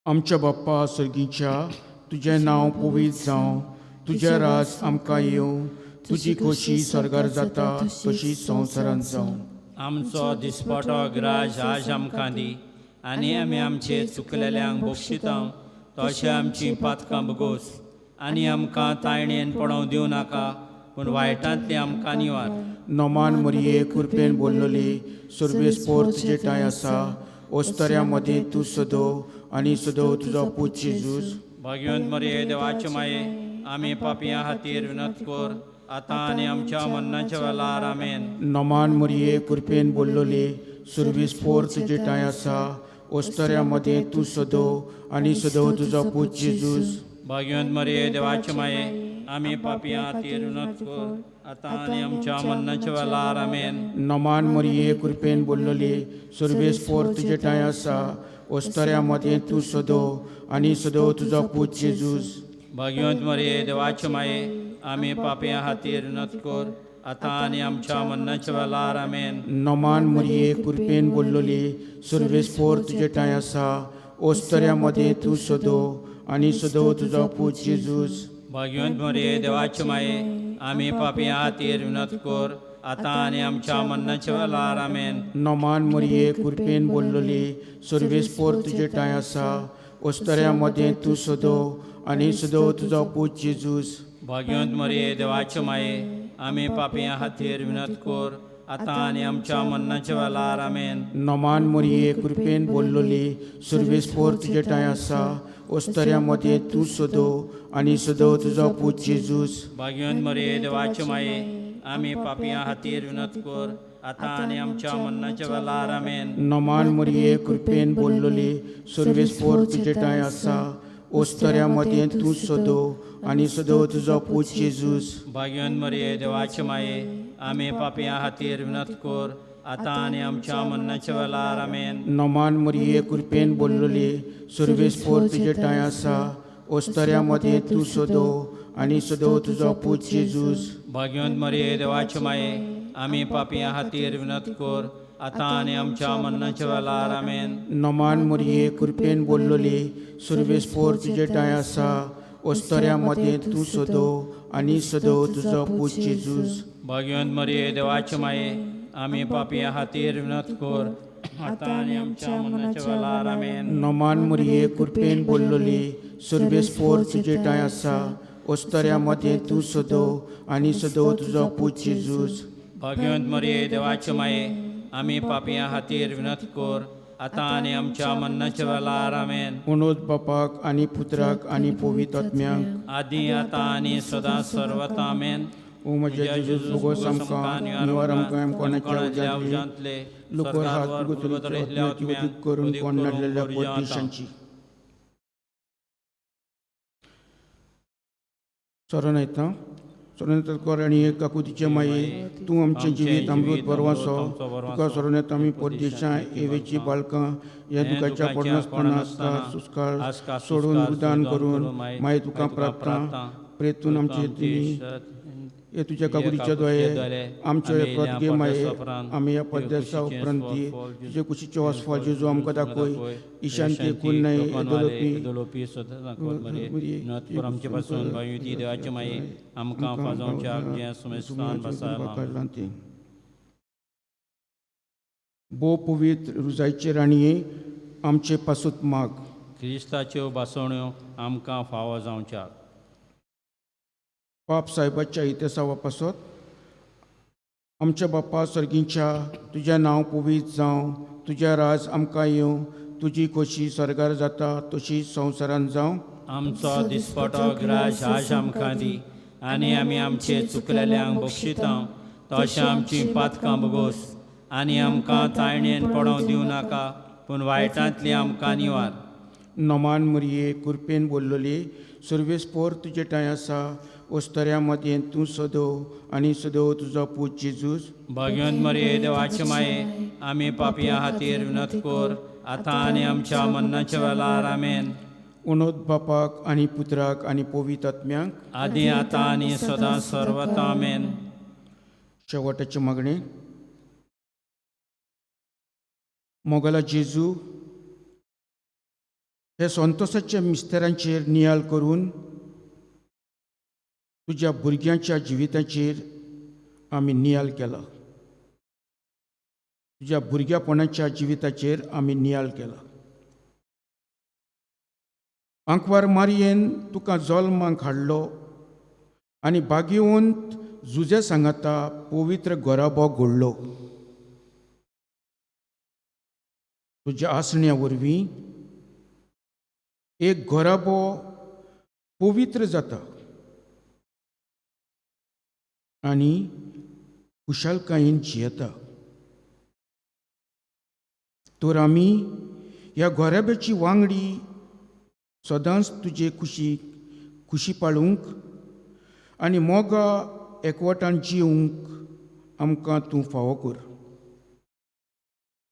S2: आमच्या बाप्पा सर्गीच्या तुजें नांव पवित्र जावं, तुजें राज आमकां येवं, तुजी खोशी स्वर्गार जाता तशीच संवसारांत जावं.
S3: आमचो दिसपटो गिराज आज आमकां दी, आनी आमी आमचे चुकलेल्यांक बक्षितां, तशें आमची पातकां बगोस. आनी आमकां तायणेन पडोवं दिवं नाका, पूण वायटांतली आमकां निवार.
S2: नोमान मरिये कृपेन बोल्लोली, सुरवेस्पोर तुजे टाय आसा. ओस्तऱ्या मदीं तूं सदो आनी सदो तुजो पूत जेजूस.
S3: भगवंत मरिये देवाचे माये, आमी पापियां खातीर विनत कर, आतां आनी आमच्या मरणाच्या वेळार आमेन.
S2: नोमान मरिये कृपेन बोल्लोली, सुरवेस्पोर तुजे टाय आसा. ओस्तऱ्या मदीं तूं सदो आनी सदो तुजो पूत जेजूस.
S3: भगवंत मरिये देवाचे माये, आमी पापियां खातीर विनत कर, आतां आनी आमच्या मरणाच्या वेळार आमेन.
S2: नोमान मरिये कृपेन बोल्लोली, सुरवेस्पोर तुजे टाय आसा. ओस्तऱ्या मदीं तूं सदो आनी सदो तुजो पूत जेजूस.
S3: भगवंत मरिये देवाचे माये, आमी पापियां खातीर विनत कर, आतां आनी आमच्या मरणाच्या वेळार आमेन.
S2: नोमान मरिये कृपेन बोल्लोली, सुरवेस्पोर तुजे टाय आसा. ओस्तऱ्या मदीं तूं सदो आनी सदो तुजो पूत जेजूस.
S3: भगवंत मरिये देवाचे माये, आमी पापियां खातीर विनत कर, आतां आनी आमच्या मरणाच्या वेळार आमेन.
S2: नोमान मरिये कृपेन बोल्लोली, सुरवेस्पोर तुजे टाय आसा. ओस्तऱ्या मदीं तूं सदो आनी सदो तुजो पूत जेजूस.
S3: भगवंत मरिये देवाचे माये, आमी पापियां खातीर विनत कर, आतां आनी आमच्या मरणाच्या वेळार आमेन.
S2: नोमान मरिये कृपेन बोल्लोली, सुरवेस्पोर तुजे टाय आसा. ओस्तऱ्या मदीं तूं सदो आनी सदो तुजो पूत जेजूस.
S3: भगवंत मरिये देवाचे माये, आमी पापियां खातीर विनत कर, आतां आनी आमच्या मरणाच्या वेळार आमेन.
S2: नोमान मरिये कृपेन बोल्लोली, सुरवेस्पोर तुजे टाय आसा. ओस्तऱ्या मदीं तूं सदो आनी सदो तुजो पूत जेजूस.
S3: भगवंत मरिये देवाचे माये, आमी पापियां खातीर विनत कर, आतां आनी आमच्या मरणाच्या वेळार आमेन.
S2: नोमान मरिये कृपेन बोल्लोली, सुरवेस्पोर तुजे टाय आसा. ओस्तऱ्या मदीं तूं सदो आनी सदो तुजो पूत जेजूस.
S3: भगवंत मरिये देवाचे माये, आमी पापियां खातीर विनत कर, आतां आनी आमच्या मरणाच्या वेळार आमेन.
S2: नोमान मरिये कृपेन बोल्लोली, सुरवेस्पोर तुजे टाय आसा. ओस्तऱ्या मदीं तूं सदो आनी सदो तुजो पूत जेजूस.
S3: भगवंत मरिये देवाचे माये, आमी पापियां खातीर विनत कर, आतां आनी आमच्या मरणाच्या वेळार आमेन.
S2: नोमान मरिये कृपेन बोल्लोली, सुरवेस्पोर तुजे टाय आसा. ओस्तऱ्या मदीं तूं सदो आनी सदो तुजो पूत जेजूस.
S3: भगवंत मरिये देवाचे माये, आमी पापियां खातीर विनत कर, आतां आनी आमच्या मरणाच्या वेळार आमेन.
S2: म्हणून बापाक आनी पुत्राक आनी पवित्र आत्म्याक,
S3: आदी आतां आनी सदां सर्वता आमेन.
S2: ओ म्हज्या जेजूस भगवत आमकां निवार आमकां कोणाच्या उजांतले लोकर हात गुजरीत करून कोण नडलेल्या परदेशांची. सोरोन येता सोरोन आनी एक काकुतीचे माये, तूं आमचें जिवीत अमृत परवासो. तुका सोरोन येता आमी परदेशां येवेची बाळकां ह्या दुखाच्या पडनासतना आसता सुस्काळ सोडून उदान करून मागीर तुका प्रार्थना प्रेतून आमचे हे तुझ्या काकुडीच्या द्वारे आमच्या एकवट घे माये. आमी ह्या परदेशा उपरांत तुजे कुशीचे वसफळ जेजू आमकां दाखय. इशांती एकूण न्हय
S3: दोलोपी आमचे पासून भायुती देवाचे माये, आमकां पाजोवच्या जें सुमेस्तान बसायलां.
S2: बो पवित्र रुजायचे राणये, आमचे पासूत माग.
S3: क्रिस्ताच्यो बासोण्यो आमकां फावो जावच्या.
S2: पाप साहेबाच्या इतिहासा पासत आमच्या बापा सर्गींच्या तुजें नांव पवित्र जावं. तुजें राज आमकां येवं. तुजी खोशी स्वर्गार जाता तशीच संवसारांत जावं.
S3: आमचो दिसपटो गिराज आज आमकां दी, आनी आमी आमचे चुकलेल्यांक बक्षितां, तशें आमची पातकां बगोस. आनी आमकां तायणेन पडोवं दिवं नाका, पूण वायटांतली आमकां निवार.
S2: नोमान मरिये कृपेन बोल्लोली, सुरवेस्पोर तुजे टाय आसा. ओस्तऱ्या मदीं तूं सदो आनी सदो तुजो पूत जेजूस.
S3: भगवंत मरिये देवाचे माये, आमी पापियां खातीर विनत कर, आतां आनी आमच्या मरणाच्या वेळार आमेन.
S2: उणोद बापाक आनी पुत्राक आनी पवित्र आत्म्याक,
S3: आदी आतां आनी सदां सर्वता आमेन.
S2: शेवटाचे मागणे. मोगला जेजू, हे संतोशाच्या मिस्तेरांचेर नियाळ करून तुज्या भुरग्यांच्या जिविताचेर आमी नियाल केला. तुज्या भुरग्यापणाच्या जिविताचेर आमी नियाल केला. आंकवार मारयेन तुका जल्माक हाडलो आनी बागेवंत जुजे सांगाता पवित्र गोराबो घडलो. तुज्या आसण्या वरवीं एक गोराबो पवित्र जाता आनी खुशालकायेन जियेता. तर आमी ह्या गोराब्याची वांगडी सदांच तुजे खुशी पाळूंक आनी मोगा एकवटान जिवंक आमकां तूं फावो कर.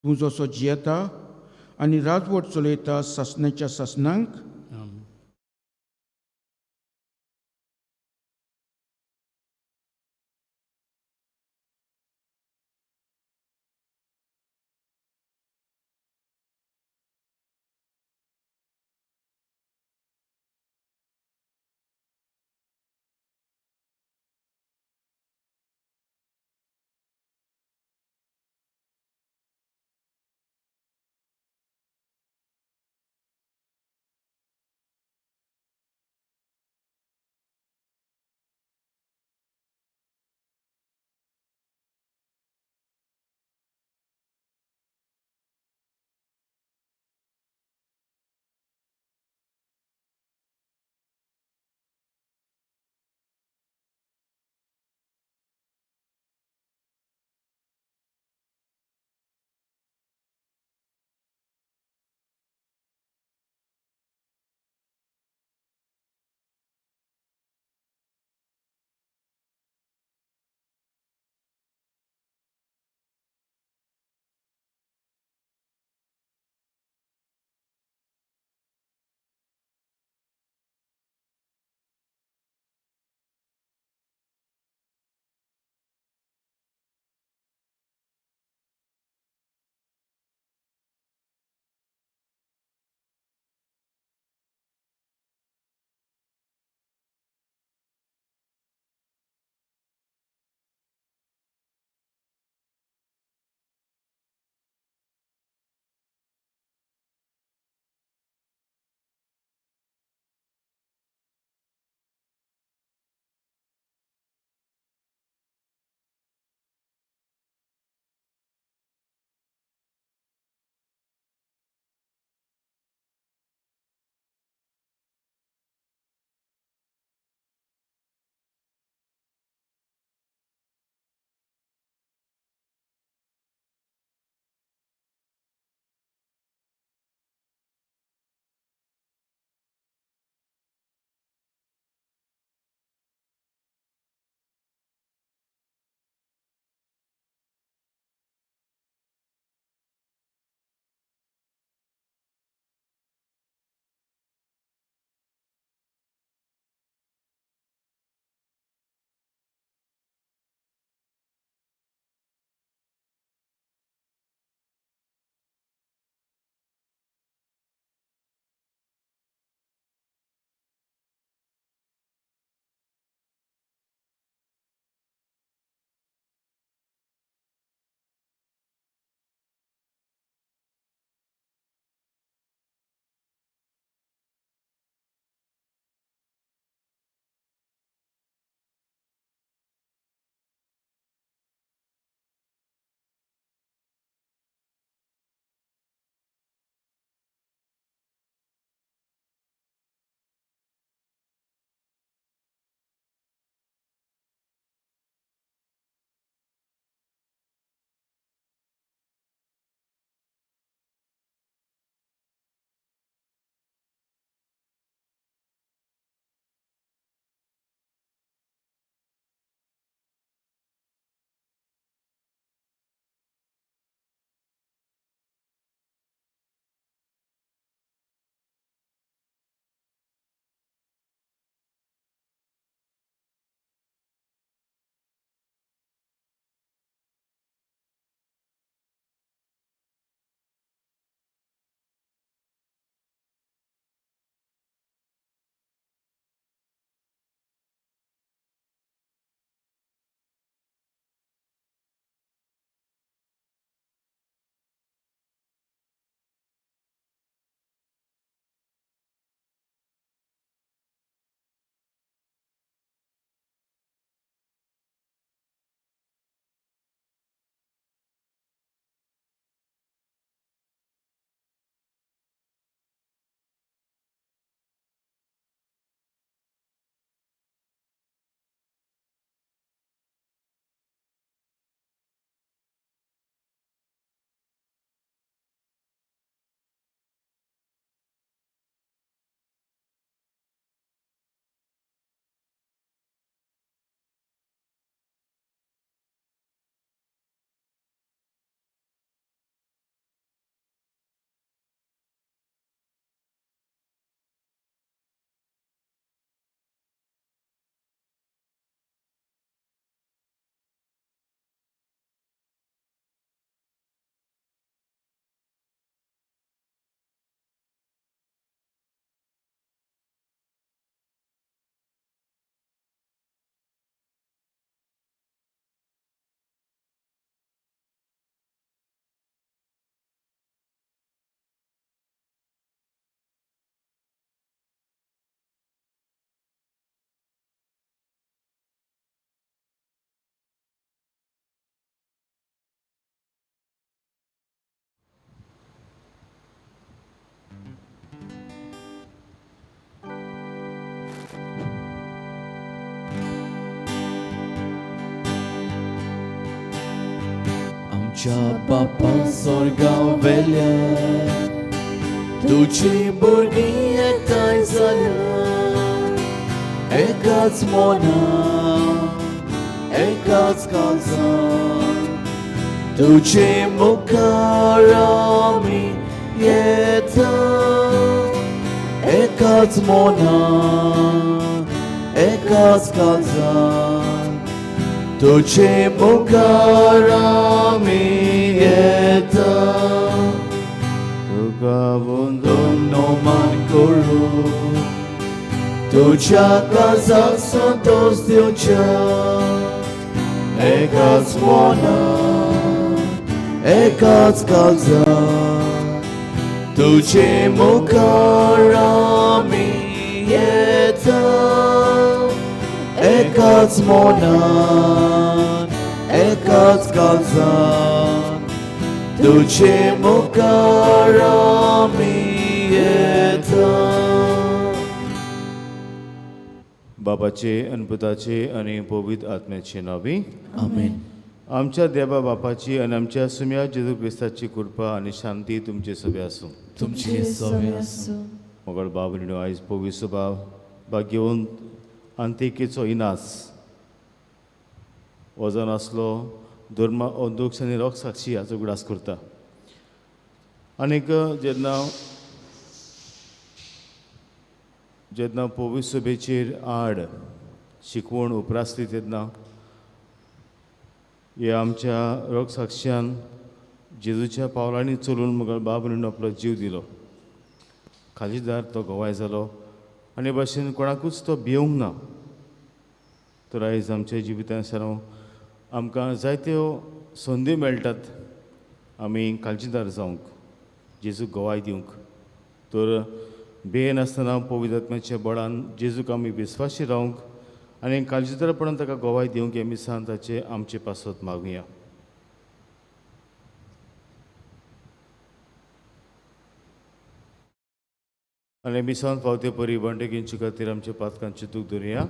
S2: तूं जसो जियेता आनी राजवट चलयता सासणाच्या सासणांक
S4: आमच्या बापा स्वर्गां वेल्या तुझी भुरगीं एकठांय जाल्यार एकाच मोना एकाच काळजांत तुझे मुखार आमी येता एकाच मोना एकाच काळजांत तुझे मुखार आमी येता तुका वंदन नोमान करूं तुझ्या काळजाक संतोष दिवच्या एकाच मोना एकाच काळजांत तुझे मुखार आमी येता एकाच मोनान एकाच काळजांत तुझे मुखार आमी येता.
S5: बापाचे आनी पुताचे आनी पवित्र आत्म्याचे नावी
S4: आमेन.
S5: आमच्या देवा बापाची आनी आमच्या सुम्या जेजू क्रिस्ताची कृपा आनी शांती तुमचे सगळे आसूं.
S4: तुमची सवय आसूं.
S5: मोगळ बाबलीनो आयज पवित्र भाग घेवन अंतिकेचो इनास वजन आसलो धर्म अंदोक्ष आनी रोग साक्षी हाचो उगडास करता. आनीक जेन्ना पवित्र सभेचेर आड शिकवण उपरासली तेन्ना हे आमच्या रोग साक्षीयान जेजूच्या पावलांनी चलून मुगळ बाबलीन आपलो जीव दिलो. खालीदार तो गोवाय जालो आनी भाशेन कोणाकूच तो भियोंक ना. तर आयज आमच्या जिवितांत आमकां जायत्यो संदी मेळटात आमी काळजीदार जावंक जेजूक गोवाय दिवंक. तर भियेनासतना पवित्र आत्म्याच्या बळान जेजूक आमी विस्वासी रावंक आनी काळजीदारपणान ताका गोवाय दिवंक हे मिसान ताचे आमचे पासत मागुया. आनी मिसान पावते परी वंटकींचे खातीर आमच्या पातकांचे दूख धरुया.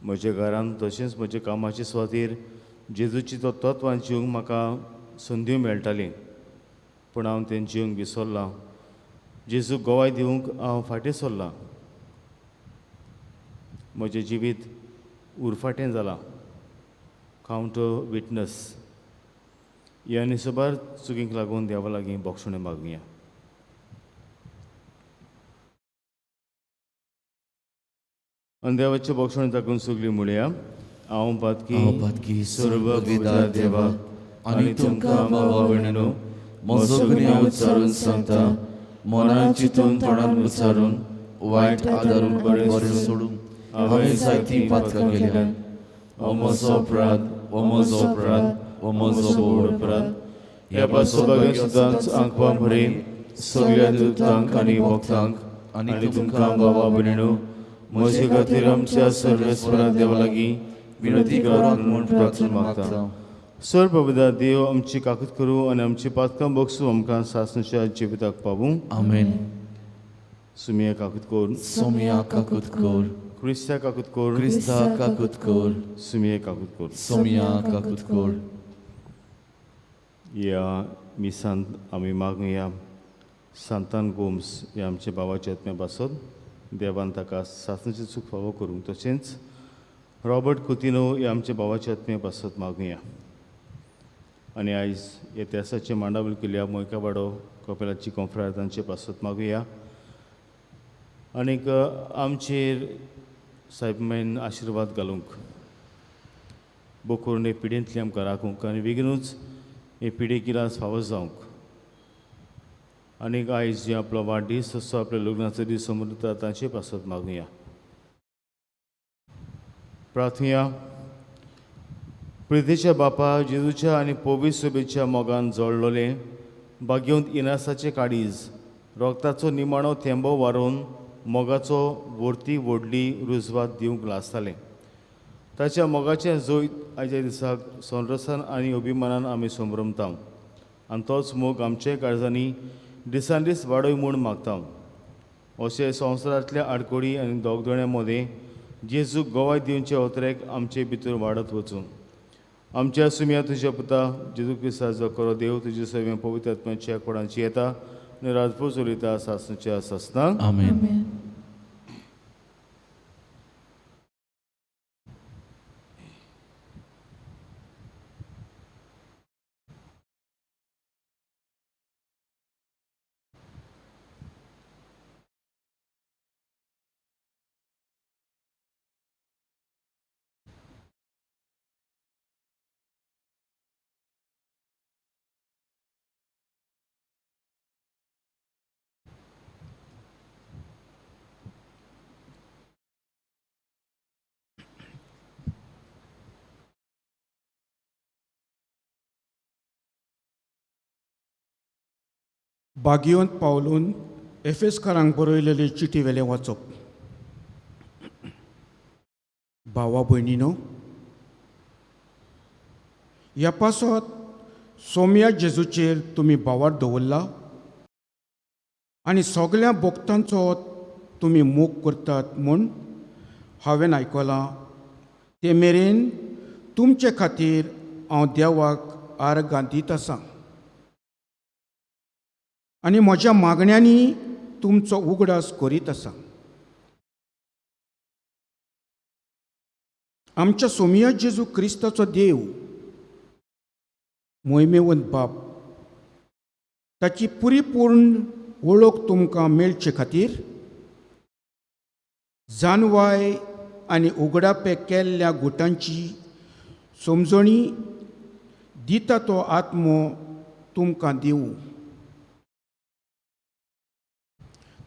S5: म्हज्या घरांत तशेंच म्हज्या कामाच्या सुवातेर जेजूची तो तत्वां जिवंक म्हाका संदी मेळटाली पूण हांव तें जिवंक विसरलां. जेजूक गोवाय दिवंक हांव फाटीं सरलां. म्हजें जिवीत उरफाटें जालां. कावंट विटनस ह्या निसोबार चुकींक लागून देवा लागीं बोक्षणें मागुया. आनी देवाचे बोक्षण ताकून सगळीं म्हणया. हांव पातकी सर्व पिता देवा आनी तुमकां भावा भयणीनो म्हजो गुन्यांव उच्चारून सांगता. मनान चिंतून तोंडान उच्चारून वायट आदारून बरें सोडून हांवें जायतीं पातकां केल्यात. हो म्हजो अपराध हो म्हजो अपराध हो म्हजो बोड अपराध. ह्या सौभाग्य सुद्दांच आंकवा भरे सगळ्या दुतांक आनी भक्तांक आनी तुमकां भावा भयणीनो म्हजे खातीर आमच्या सर्वेस्परा देवा लागीं विनंती करात म्हूण प्रार्थना मागता. सर पवित्र देव आमची काकूत करूं आनी आमची पातकां बक्षूं आमकां सासणेच्या जिविताक पावूं.
S4: आमेन.
S5: सुमिया काकूत कोर
S4: सोमिया काकूत कोर
S5: क्रिस्ता काकूत कोर
S4: क्रिस्ता काकूत कोर
S5: सुमिया काकूत कोर.
S4: सोमिया काकूत कोर.
S5: ह्या मिसांत आमी मागुया सांतान गोम्स ह्या आमच्या भावाच्या आत्म्या पासत देवान ताका सासणेची चूक फावो करूंक. तशेंच रॉबर्ट कुतिनो ह्या आमच्या भावाच्या आत्म्या पासत मागुया. आनी आयज इतिहासाचे मांडावळ केल्या मोयका वाडो कपेलाची कॉन्फ्रन्स तांचे पासत मागुया. आनीक आमचेर सायबमेन आशिर्वाद घालूंक बोकून हे पिडेंतली आमकां राखूंक आनी बेगीनूच हे पिडेक इलाज फावो जावंक. आनीक आयज जे आपलो वाडदीस असो आपल्या लग्नाचो दीस समोर येता तांचे पासत मागुया. प्रार्थुया. प्रितेच्या बापा जेजूच्या आनी पवित्र सभेच्या मोगान जोडलोले भाग्यवंत इनासाचे काडीज रोगताचो निमाणो थेंबो वारून मोगाचो व्हरती व्हडली रुजवात दिवंक लासताले. ताच्या मोगाचें जोयत आयच्या दिसाक संरसन आनी अभिमानान आमी संभ्रमता आनी तोच मोग आमचे काळजांनी दिसान दीस वाडय म्हूण मागता. अशे संवसारांतल्या आडकोडी आनी दोगदोड्यां मदें जेजूक गोवाय दिवचे ओतरेक आमचे भितर वाडत वचूं. आमच्या सुम्या तुज्या पुता जेजू क्रिस्ताचो खरो देव तुजे सगळें पवित्र आत्म्याच्या कोणाची येता आनी राजपूत चलयता सासणेच्या सासनां.
S4: आमेन.
S6: Amen.
S2: बागयोंत पावलून एफेसकारांक बरयलेली चिटी वेले वाचप. भावा भयणीनो, ह्या पासत सोम्या जेजूचेर तुमी भावार दवरला आनी सगळ्या भक्तांचो तुमी मोग करतात म्हूण हांवें आयकलां. ते मेरेन तुमचे खातीर हांव देवाक आर्गां दित आसां आनी म्हज्या मागण्यांनी तुमचो उगडास करीत आसां. आमच्या सोमिया जेजू क्रिस्ताचो देव, मोहिमेवंत बाप, ताची परिपूर्ण वळख तुमकां मेळचे खातीर जानवाय आनी उगडापे केल्ल्या गुटांची समजणी दिता तो आत्मो तुमकां दिवं.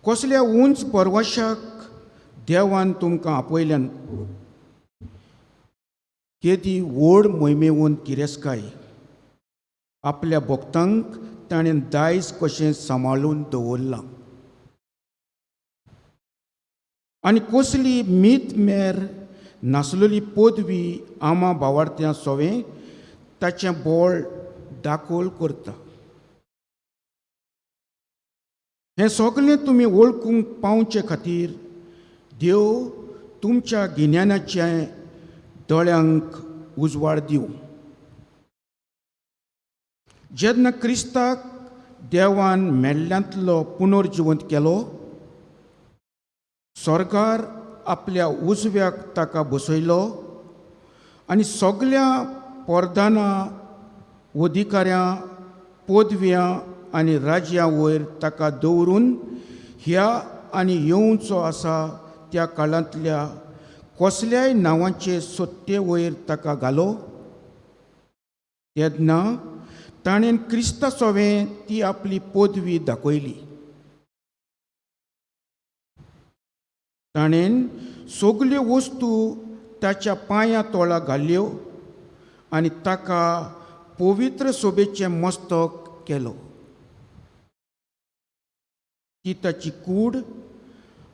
S2: कसल्या उंच परवाशाक देवान तुमकां आपयल्यान केदी व्हड मोहिमेवंत गिरेस्काय आपल्या भक्तांक ताणें दायज कशें सांबाळून दवरलां आनी कसली मीत मेर नासलेली पदवी आमा भावार्थ्यां सोवें ताचें बोळ दाखोल करता. हें सगळें तुमी वळखूंक पावचे खातीर देव तुमच्या गिन्यानाच्या दोळ्यांक उजवाड दिवं. जेन्ना क्रिस्ताक देवान मेल्ल्यांतलो पुनर्जिवंत केलो, स्वर्गार आपल्या उजव्याक ताका बसयलो आनी सगळ्या परदानां, अधिकाऱ्यां, पदव्यां आनी राज्यां वयर ताका दवरून ह्या आनी येवचो आसा त्या काळांतल्या कसल्याय नांवाचे सत्ते वयर ताका घालो. तेन्ना ताणें क्रिस्ता सोवें ती आपली पदवी दाखयली. ताणें सगल्यो वस्तू ताच्या पांयां तोळा घाल्यो आनी ताका पवित्र सोबेचें मस्तक केलो. ती ताची कूड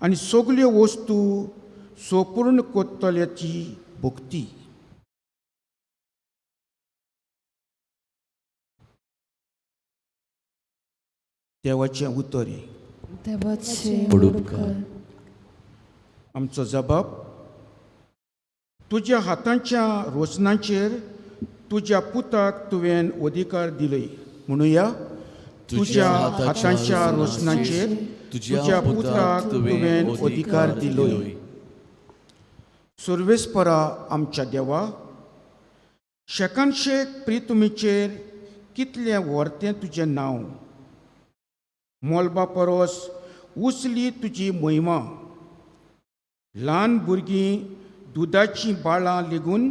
S2: आनी सगल्यो वस्तू सोपूर्ण कोत्तल्याची भक्ती. देवाचें उतर.
S6: देवाचे
S4: पडूपकार.
S2: आमचो जबाब, तुज्या हातांच्या रोचनांचेर तुज्या पुताक तुवें अधिकार दिलोय. म्हणुया, तुज्या हातांच्या रोचनांचेर तुज्या पुताक तुवें अधिकार दिलोय. सर्वेस्परा आमच्या देवा, शेकानशेक प्रितुमीचेर कितलें व्हरतें तुजें नांव. मोलबा परस उचली तुजी महिमा. ल्हान भुरगीं दुदाची बाळां लेगून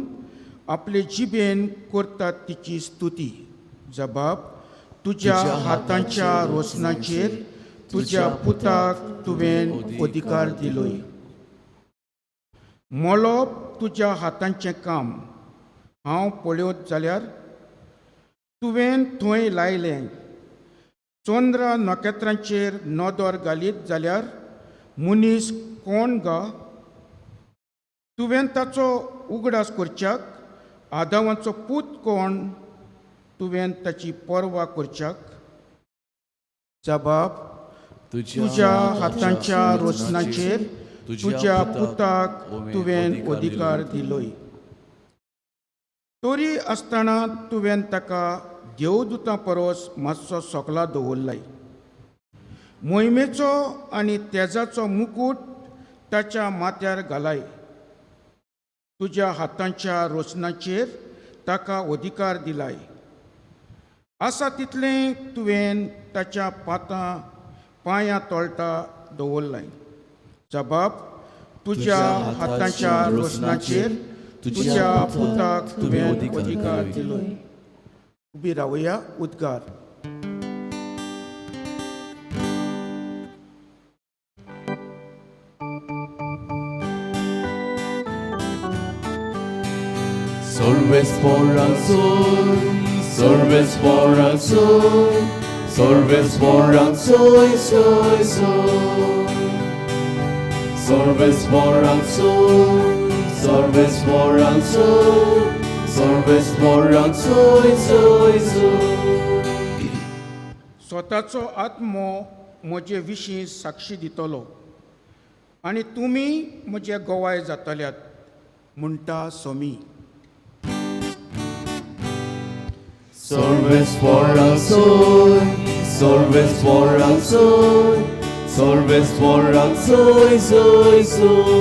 S2: आपले जिबेन करतात तिची स्तुती. जबाब, तुज्या हातांच्या रोचनाचेर तुज्या पुताक तुवें अधिकार दिलोय. मोलोप तुज्या हातांचें काम हांव पळयत जाल्यार तुवें थंय लायलें. चंद्र नखेत्रांचेर नदर घालीत जाल्यार मनीस कोण गा. तुवें ताचो उगडास करच्याक आदावाचो पूत कोण. तुवें ताची पर्वा करच्याक. जबाब, तुझ्या हातांच्या रोसनाचेर तुझ्या पुताक तुवें अधिकार दिलोय. तोरी आसतना तुवें ताका देवदूतां परस मातसो सोकला दवरलाय. मोहिमेचो आनी तेजाचो मुकूट ताच्या माथ्यार घालाय. तुज्या हातांच्या रोसनाचेर ताका अधिकार दिलाय. आसा तितलें तुवें ताच्या पांयां तोळटा दवरलाय. जबाब, तुज्या हातांच्या रोसनाचेर तुज्या पुताक तुवें अधिकार दिलोय. उबी रावया. उद्गार.
S4: Solves por azul, solves por azul, solves por azul, soy, soy. Solves por azul, solves por azul, solves por azul, soy, soy.
S2: स्वताचो आत्मो म्हजे विशीं साक्षी दितलो आनी तुमी म्हजे गोवाय जातल्यात म्हणटा Somi.
S4: Solves por azul, solves por azul, solves por azul, soy, soy.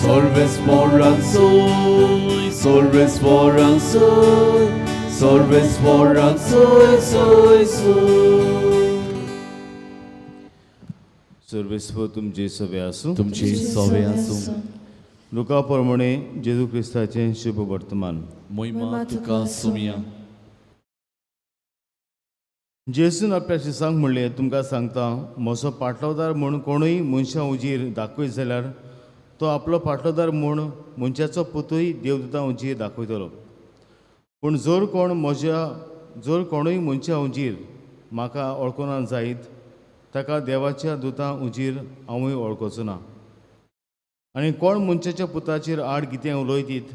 S4: Solves por azul, solves por azul, solves por azul, soy, soy.
S5: सर्वेस्व तुमचे सवे आसूं.
S4: तुमची सवे आसूं.
S5: लुका प्रमाणे जेजू क्रिस्ताचें शुभ वर्तमान.
S4: मोहिमा तुका सुमिया.
S5: जेजून आपल्या शिसांक म्हणलें, तुमकां सांगता, म्हजो पाटलोदार म्हूण कोणूय मनशां उजीर दाखयत जाल्यार तो आपलो पाटलोदार म्हूण मनशाचो पुतूय देवदूतां उजीर दाखयतलो. पूण जर कोणूय मनशां उजीर म्हाका वळखुना जायत, ताका देवाच्या दुतां उजीर हांवूय वळखोचो ना. आनी कोण मनशाच्या पुताचेर आड कितें उलयतीत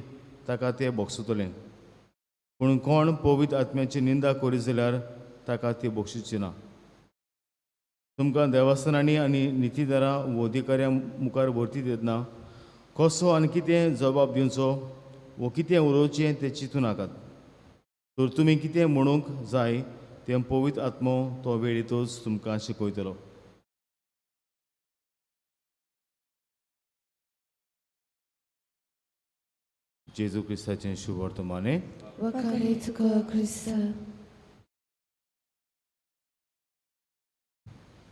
S5: ताका ते बोगसुतले. पूण कोण पवित्र आत्म्याची निंदा करीत जाल्यार ताका ती बोगसूची ना. तुमकां देवस्थानांनी आनी नितीदारां अधिकाऱ्यां मुखार भरती दितना कसो आनी कितें जबाब दिवचो वो कितें उलोवचें तें चिंतूं नाकात. तर तुमी कितें म्हणूंक जाय तें पवित्र आत्मो तो वेळीतूच तुमकां शिकयतलो. जेजू क्रिस्ताचें शुभ वर्तमाने.
S6: वखारी तुका क्रिस्त.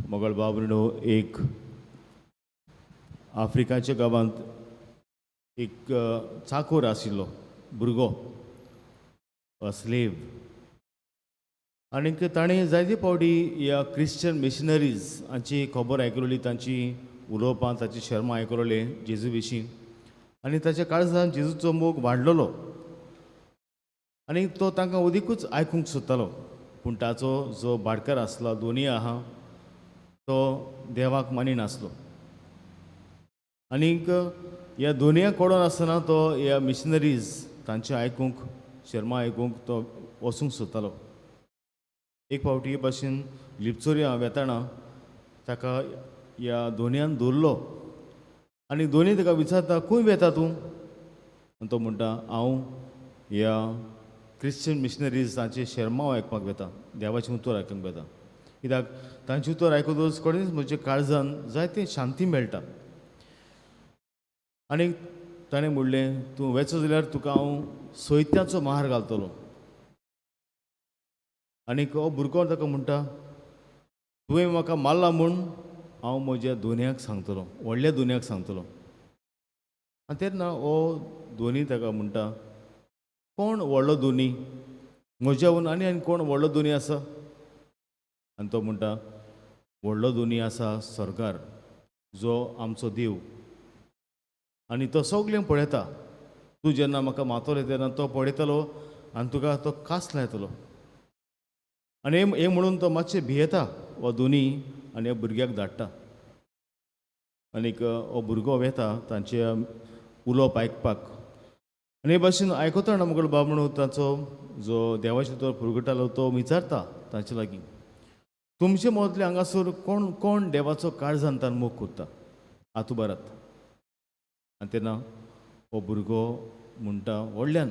S5: मोगळ बाबरिणो, एक आफ्रिकाच्या गांवांत एक चाकोर आशिल्लो भुरगो, स्लेव. आनीक ताणें जायते फावटी ह्या क्रिश्चन मिशनरीज हांची खबर आयकलोली, तांची उलोवपां, ताची शर्मा आयकलोले जेजू विशीं. आनी ताच्या काळजांत जेजूचो मोग वाडलेलो आनी तो तांकां अदीकूच आयकूंक सोदतालो. पूण ताचो जो भाटकार आसलो, दोनी आहा, तो देवाक मानिनासलो. आनीक ह्या दोनूय कोडोन आसतना तो ह्या मिशनरीज तांचे आयकूंक, शर्मा आयकूंक तो वचूंक सोदतालो. एक फावटी हे भाशेन लिपचोऱ्या वेताना ताका ह्या दोनयान दवरलो आनी दोनी ताका विचारता, खंय वेता तूं? आनी तो म्हणटा, हांव ह्या क्रिश्चन मिशनरीज तांचे शर्माव आयकपाक वेता, देवाचें उतर आयकूंक वेता. कित्याक तांचें उतर आयकतच कडेच म्हज्या काळजान जायते शांती मेळटा. आनी ताणें म्हणलें, तूं वेचो जाल्यार तुका हांव सोयत्याचो महार घालतलो. आनीक हो भुरगो ताका म्हणटा, तुवें म्हाका मारला म्हूण हांव म्हज्या दोनयाक सांगतलो, व्हडल्या दोनयाक सांगतलो. आनी तेन्ना हो दोनी ताका म्हणटा, कोण व्हडलो दोनी? म्हज्याहून आनी कोण व्हडलो दोनी आसा? आनी तो म्हणटा, व्हडलो दोनी आसा सरकार, जो आमचो देव. आनी तो सगळें पळयता. तूं जेन्ना म्हाका मारतलो तेन्ना तो पळयतलो आनी तुका तो कास लायतलो. आनी हे म्हणून तो मातशें भियेता हो दोनी आनी ह्या भुरग्याक धाडटा. आनीक हो भुरगो वेता तांचे उलोवप आयकपाक. आनी हे भाशेन आयकतना मुगळ बाब म्हणून ताचो जो देवाचो तो फुरगटालो तो विचारता तांचे लागीं, तुमचे मदले हांगासर कोण कोण देवाचो काळजांतान मोग करता हातू बारात. आनी तेन्ना हो भुरगो म्हणटा व्हडल्यान,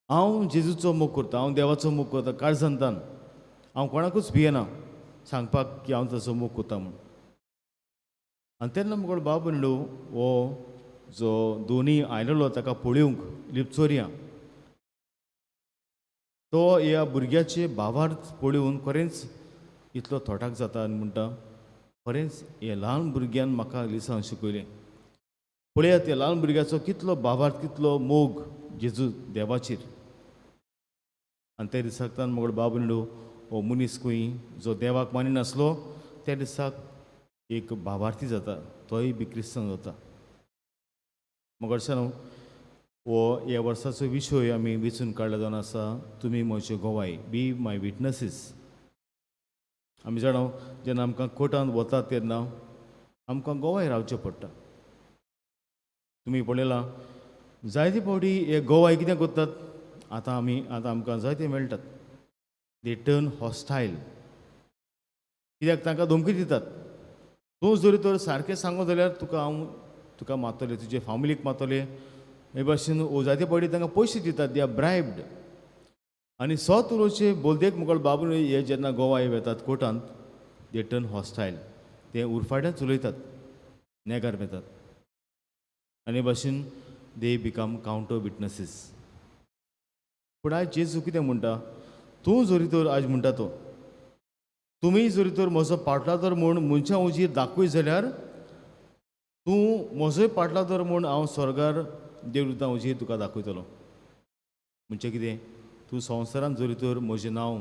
S5: हांव जेजूचो मोग करता, हांव देवाचो मोग करता काळजांतान, हांव कोणाकूच भियेना सांगपाक की हांव ताचो मोग करता म्हूण. आनी तेन्ना मुगो बाब म्हणलो हो जो दोनी आयलोलो ताका पळोवंक लिपचोरया, तो ह्या भुरग्याचे भावार्थ पळोवन खरेंच इतलो थोटाक जाता आनी म्हणटा खरेंच हे ल्हान भुरग्यान म्हाका लिसांव शिकयलें. पळयात त्या ल्हान भुरग्याचो कितलो भावार्थ, कितलो मोग जेजू देवाचेर. आनी त्या दिसाकतान मुगो बाब म्हणलो हो मनीस खंय जो देवाक मानिनासलो त्या दिसाक एक भावार्थी जाता, तोय बी क्रिस्तांव जाता. मुगडसान हो ह्या वर्साचो विशय आमी वेचून काडला जावन आसा, तुमी म्हजे गोवाय, बी माय विटनसीस. आमी जाणा जेन्ना आमकां कोर्टांत वतात तेन्ना आमकां गोवाय रावचें पडटा. तुमी पळयलां जायते फावटी हे गोवाय कितें करतात, आतां आमकां जायते मेळटात, दे टर्न हॉस्टायल. कित्याक तांकां धमकी दितात, तूं जरी तर सारकें सांगो जाल्यार तुका मारतले, तुजे फामिलीक मारतले. हे भाशेन जायते फावटी तांकां पयशे दितात, दे आर ब्रायब्ड. आनी सोत रोचे बोलदेक मुगोळ बाबू हे जेन्ना गोवाय वेतात कोर्टांत, दे टर्न हॉस्टायल, ते उरफाट्याच उलयतात, नेगार वेतात. आनी हे भाशेन दे बिकम कावंटर विटनसीस. पूण आयज जेजू कितें म्हणटा, तूं जरी तर आज म्हणटा तो, तुमी जरी तर म्हजो पाटलादर म्हूण मनशा उजीर दाखय जाल्यार तूं म्हजोय पाटलादर म्हूण हांव स्वर्गार देवदूतां उजीर तुका दाखयतलो. म्हणजे कितें, तूं संवसारांत जरी तर म्हजें नांव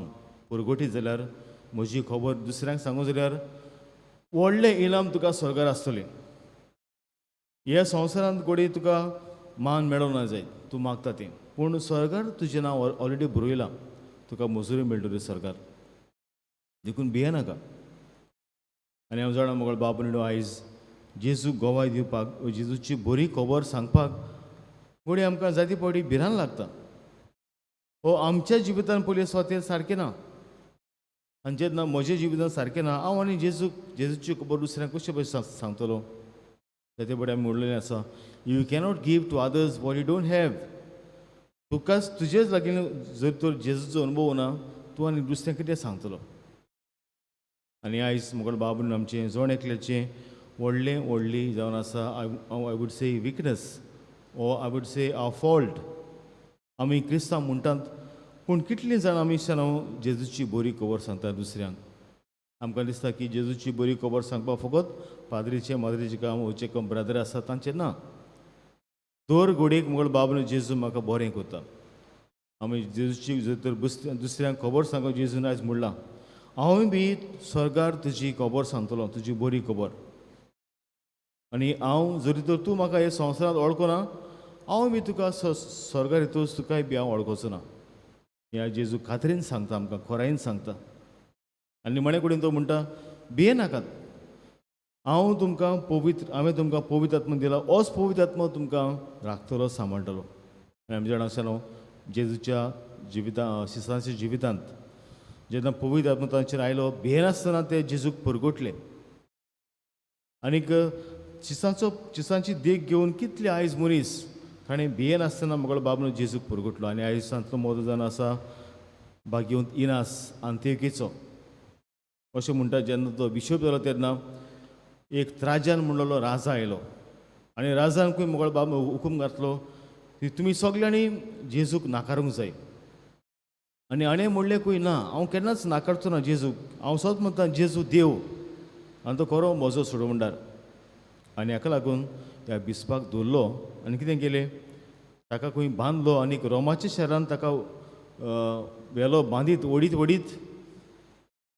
S5: परगोटीत जाल्यार, म्हजी खबर दुसऱ्यांक सांगू जाल्यार व्हडलें इनाम तुका स्वर्गार आसतलें. ह्या संवसारांत कोणी तुका मान मेळोंक ना जाय, तूं मागता तें, पूण स्वर्गार तुजें नांव ऑलरेडी बरयलां, तुका मजुरी मेळटली स्वर्गार, देखून भियेनाका. आनी हांव जाणा मुगो बाब म्हणलो आयज जेजू गोवाय दिवपाक, जेजूची बरी खबर सांगपाक कोणी आमकां जायते फावटी भिरांत लागता. हो आमच्या जिवितान पयलीं स्वतें सारकें ना, आनी जेन्ना म्हज्या जिवितान सारकें ना, हांव आनी जेजूची खबर दुसऱ्यांक कशें भाशेन सांगतलो. जायते फावटी आमी म्हणलेलें आसा, you cannot give to others what you don't have. तुकाच तुजेच लागीं जर तर जेजूचो अनुभव ना, तूं आनी दुसऱ्यांक कितें सांगतलो. आनी आयज मुगोळ बाबून आमचें जोण एकल्याचें व्हडली जावन आसा, I would say weakness, or I would say our fault. आमी क्रिस्तांव म्हणटात, पूण कितलीं जाणां आमी जेजूची बरी खबर सांगतात दुसऱ्यांक. आमकां दिसता की जेजूची बरी खबर सांगपाक फकत पाद्रीचें माद्रीचें काम, होचे काम ब्रदर आसा तांचें ना. दर घडयेक मुगोळ बाबून जेजू म्हाका बरें करता. आमी जेजूची जर तर दुसऱ्यांक खबर सांगूंक जेजून आयज म्हणलां, हांवूय बी स्वर्गार तुजी खबर सांगतलो, तुजी बरी खबर. आनी हांव जरी तर तूं म्हाका हे संवसारांत वळखो ना, हांव बी तुका स्वर्गार येतूच तुकाय बी हांव वळखोचो ना. ह्या जेजू खात्रेन सांगता, आमकां खोरायेन सांगता. आनी म्हणे कडेन तो म्हणटा, भियेनाकात, हांवें तुमकां पवित्र आत्मा दिला, होच पवित्र आत्मा तुमकां राखतलो, सांबाळटलो. आनी आमी जाणा आसतना जेजूच्या शिसाच्या जिवितांत जेन्ना पवित्र आत्मा तांचेर आयलो, भियेनासतना ते जेजूक परगोटले. आनीक चिसांची देख घेवन कितले आयज मनीस ताणें भियेनासतना मुगोळ बाबून जेजूक परगोटलो. आनी आयज सांतलो मोदो जावन आसा भाग्यवंत इनास अंत्योकेचो. अशें म्हणटा, जेन्ना तो बिशप जालो तेन्ना एक त्राजान म्हणलेलो राजा आयलो, आनी राजानकूय मुगोळ बाब हुकूम घातलो की तुमी सगल्यांनी जेजूक नाकारूंक जाय. आनी आणे म्हणलेंकूय ना, हांव केन्नाच नाकारचो ना जेजूक, हांव सोत म्हणटा जेजू देव, आनी तो खरो म्हजो सोडवंडार. आनी हाका लागून ह्या बिस्पाक दवरलो आनी कितें केलें, ताका खंय बांदलो आनी रोमाच्या शारान ताका वेलो बांदीत ओडीत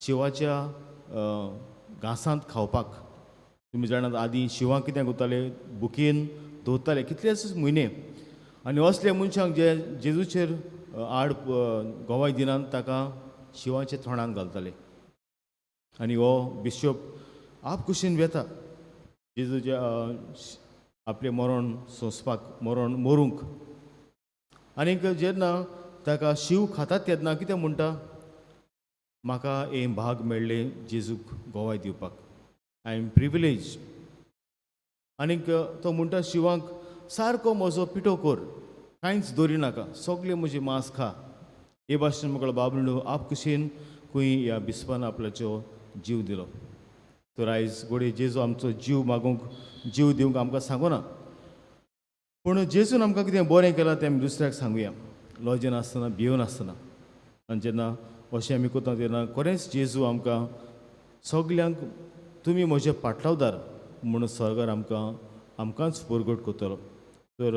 S5: शिवाच्या घासांत खावपाक. तुमी जाणात आदीं शिवांक कितें करताले, बुकेन दवरताले कितलेच म्हयने. आनी असल्या मनशांक जे जेजूचेर आड गोवाय दिनान ताका शिवाच्या थोंडांत घालताले. आनी हो बिशप आप कुशीन वेता जेजूच्या आपलें मरण सोंसपाक, मरूंक. आनीक जेन्ना ताका शिव खातात तेन्ना कितें म्हणटा, म्हाका हे भाग मेळ्ळे जेजूक गोवाय दिवपाक. I am privileged. आनीक तो म्हणटा शिवांक, सारको म्हजो पिठो कर, कांयच दवरी नाका, सगळें म्हजें मांस खा. हे भाशेन म्हाका बाबलो आप कशेन खंय ह्या बिस्पान आपल्याचो जीव दिलो. तर आयज घोडये जेजू आमचो जीव मागूंक, जीव दिवंक आमकां सांगना, पूण जेजून आमकां कितें बरें केलां तें आमी दुसऱ्याक सांगुया, लॉजे नासतना, भियोन नासतना. आनी जेन्ना अशें आमी करता तेन्ना खरेंच जेजू आमकां सगल्यांक तुमी म्हजे पाटलावदार म्हणून स्वर्गार आमकांच परगट करतलो. तर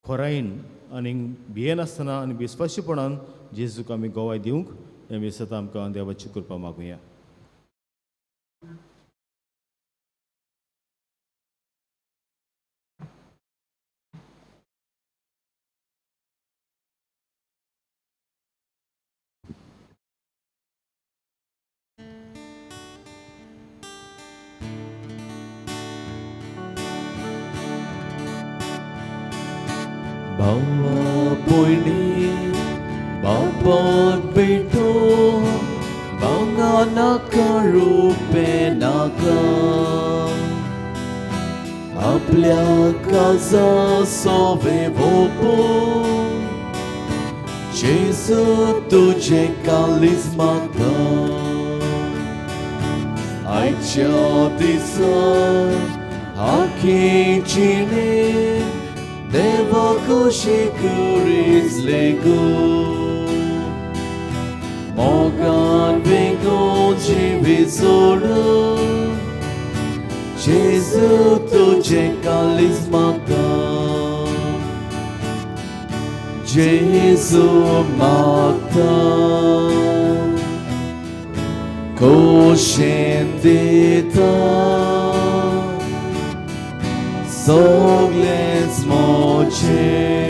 S5: खोरायेन आनी भियेनासतना आनी विस्वासीपणान जेजूक आमी गोवाय दिवंक हे दिसांत आमकां देवाची कृपा मागुया.
S4: Bawa pwede Bapak beto Mga nakarupenaka आपल्या काजा सोबेवोपो जेजू तुझे कालीज मागता आयच्या दिसात हाकेचीने देवा खुशी करीस लेगो मोगान वेगो जीवी सोडून जेजू तुझे कालीज मागता जेजू मागता कोशेन दिता सगळेंच मोचें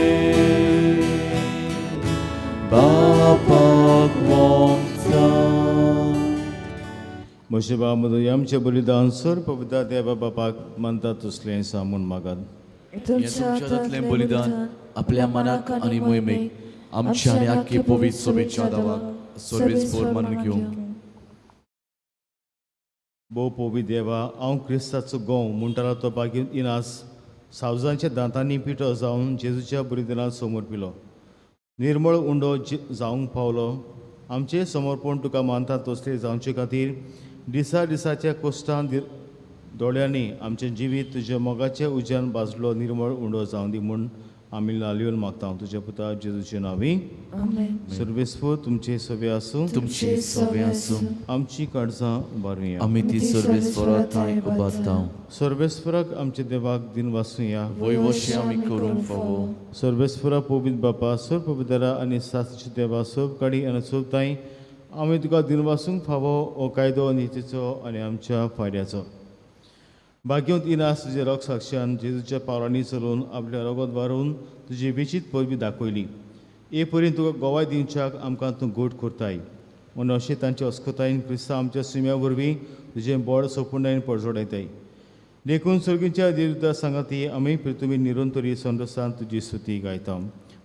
S4: बापाक वोंगता.
S5: म्हजे बाबा आमचे बलिदान सर पवित्र देवा बापाक मानता तसलें सामून मागात.
S6: तुमच्या हातांतलें
S4: बलिदान आपल्या मनाक आनी मोहिमेक आमच्या आनी आख्खे पवित्र सभेच्या दावाक सर्वेस्पोर मानून घेवंक.
S5: भोव पवित्र देवा, हांव क्रिस्ताचो गोव म्हणटालो तो बागेंत इनास सावजांच्या दांतांनी पिठो जावन जेजूच्या बलिदानांत समोर पिलो. निर्मळ उंडो जावंक पावलो. आमचें समर्पण तुका मानता तसलें जावचे खातीर दिसा दिसाच्या कश्टान दोळ्यांनी आमचें जिवीत तुज्या मोगाच्या उज्यान भाजलो निर्मळ उंडो जावं दी म्हूण आमी लालयोन मागता तुज्या पुता जेजूचे नांवी.
S6: आमेन.
S5: सर्वेस्पोर तुमचे सवे आसूं,
S4: तुमची सवे आसूं.
S5: आमची काळजां बारुया.
S4: आमी ती सर्वेस्पोरा थंय उबारतां.
S5: सर्वेस्पराक आमच्या देवाक दिन वाचुया.
S4: वयवशें आमी करूंक फावो.
S5: सर्वेस्परा पवित्र बापा सर पवित्रा आनी सासचे देवा सोब काडी आनी सोब ताई आमी तुका दिन वाचूंक फावो हो कायदो नितीचो आनी आमच्या फायद्याचो. भाग्यवंत इनास तुजे रोग साक्षान जेजूच्या पावलांनी चलून आपल्या रोगत वारून तुजी विचित परबी दाखयली. हे परीन तुका गोवाय दिवच्याक आमकां तूं गोड करताय म्हणून अशें तांचे अस्कोतायेन क्रिस्तांव आमच्या सुम्या वरवीं तुजें बळ सोपुंडायन पडजोडायताय. देखून सर्गीच्या देवता सांगाती आमी तुमी निरंतरी संदसान तुजी स्तुती गायता.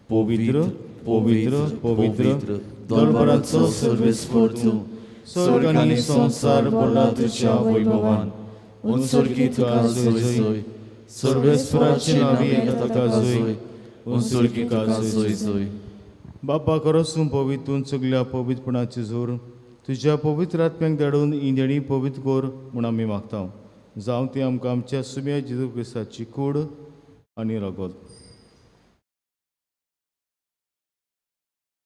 S5: पवित्र पवित्र पवित्र दरबाराचो सर्वेस्पोर तूं स्वर्ग आनी संवसार भरला तुज्या वैभवान. उंचुर्गी तुका जोय जोय सर्वेस्पराचे नांवी तुका जोय उंचुर्गी तुका जोय जोय. बापा खरोसून पवित्र तूं सगल्या पवित्रपणाची जोर तुज्या पवित्र आत्म्याक धाडून ही देणी पवित्र कोर म्हूण आमी मागता. जावं ती आमकां आमच्या सुम्या जेजू क्रिस्ताची कूड आनी रगत.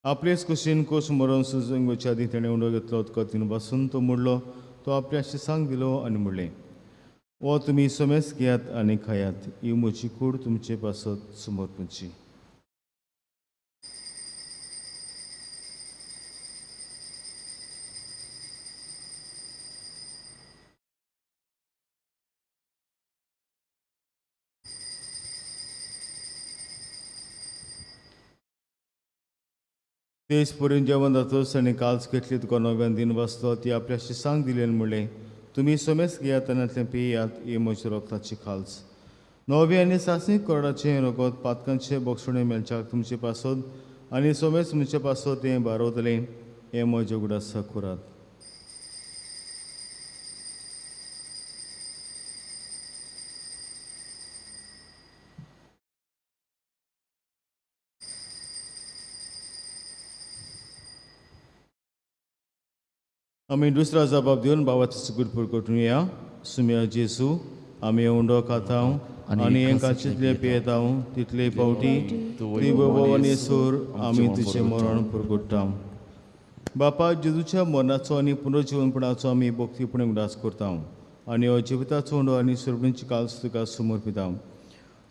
S5: आपलेच कुशीन कोश मरोन सुजूंक वच्या आदी तेणें उंडो घेतलो तुका तीन बसून तो म्हणलो तो आपल्या शिसांक दिलो आनी म्हणलें वो तुमी समेस घेयात आनी खायात ही म्हजी कूड तुमचे पासत समर्पूची. तेच पर्यंत जेवण जातोच आनी काल्स घेतली तुका नव्यान दिन वाचलो ती आपल्या शिसांक दिलें म्हणलें तुमी समेस घेयात आनी तें पियात ही म्हज्या रोगताची खाल्स. नवे आनी सासणी कोरडाचें रगत पातकांचे बोगसणे मेलच्याक तुमचे पासत आनी समेस तुमचे पासत तें बारोतलें हे म्हजे उगडासा करात. आमी दुसरा जबाब दिवन बाबाचो सुगुरपूर करूया. सुम्या जेसू आमी उंडो खाता आनी हेंका जितले पियेता तितले पावटी ती बोवानी सूर आमी तुजें मरण पुरगुट्टा. बापा जेजूच्या मरणाचो आनी पुनर्जीवनपणाचो आमी भक्तीपणे उदास करता आनी हो जिविताचो उंडो आनी सुरबींची काल तुका समर्पिता.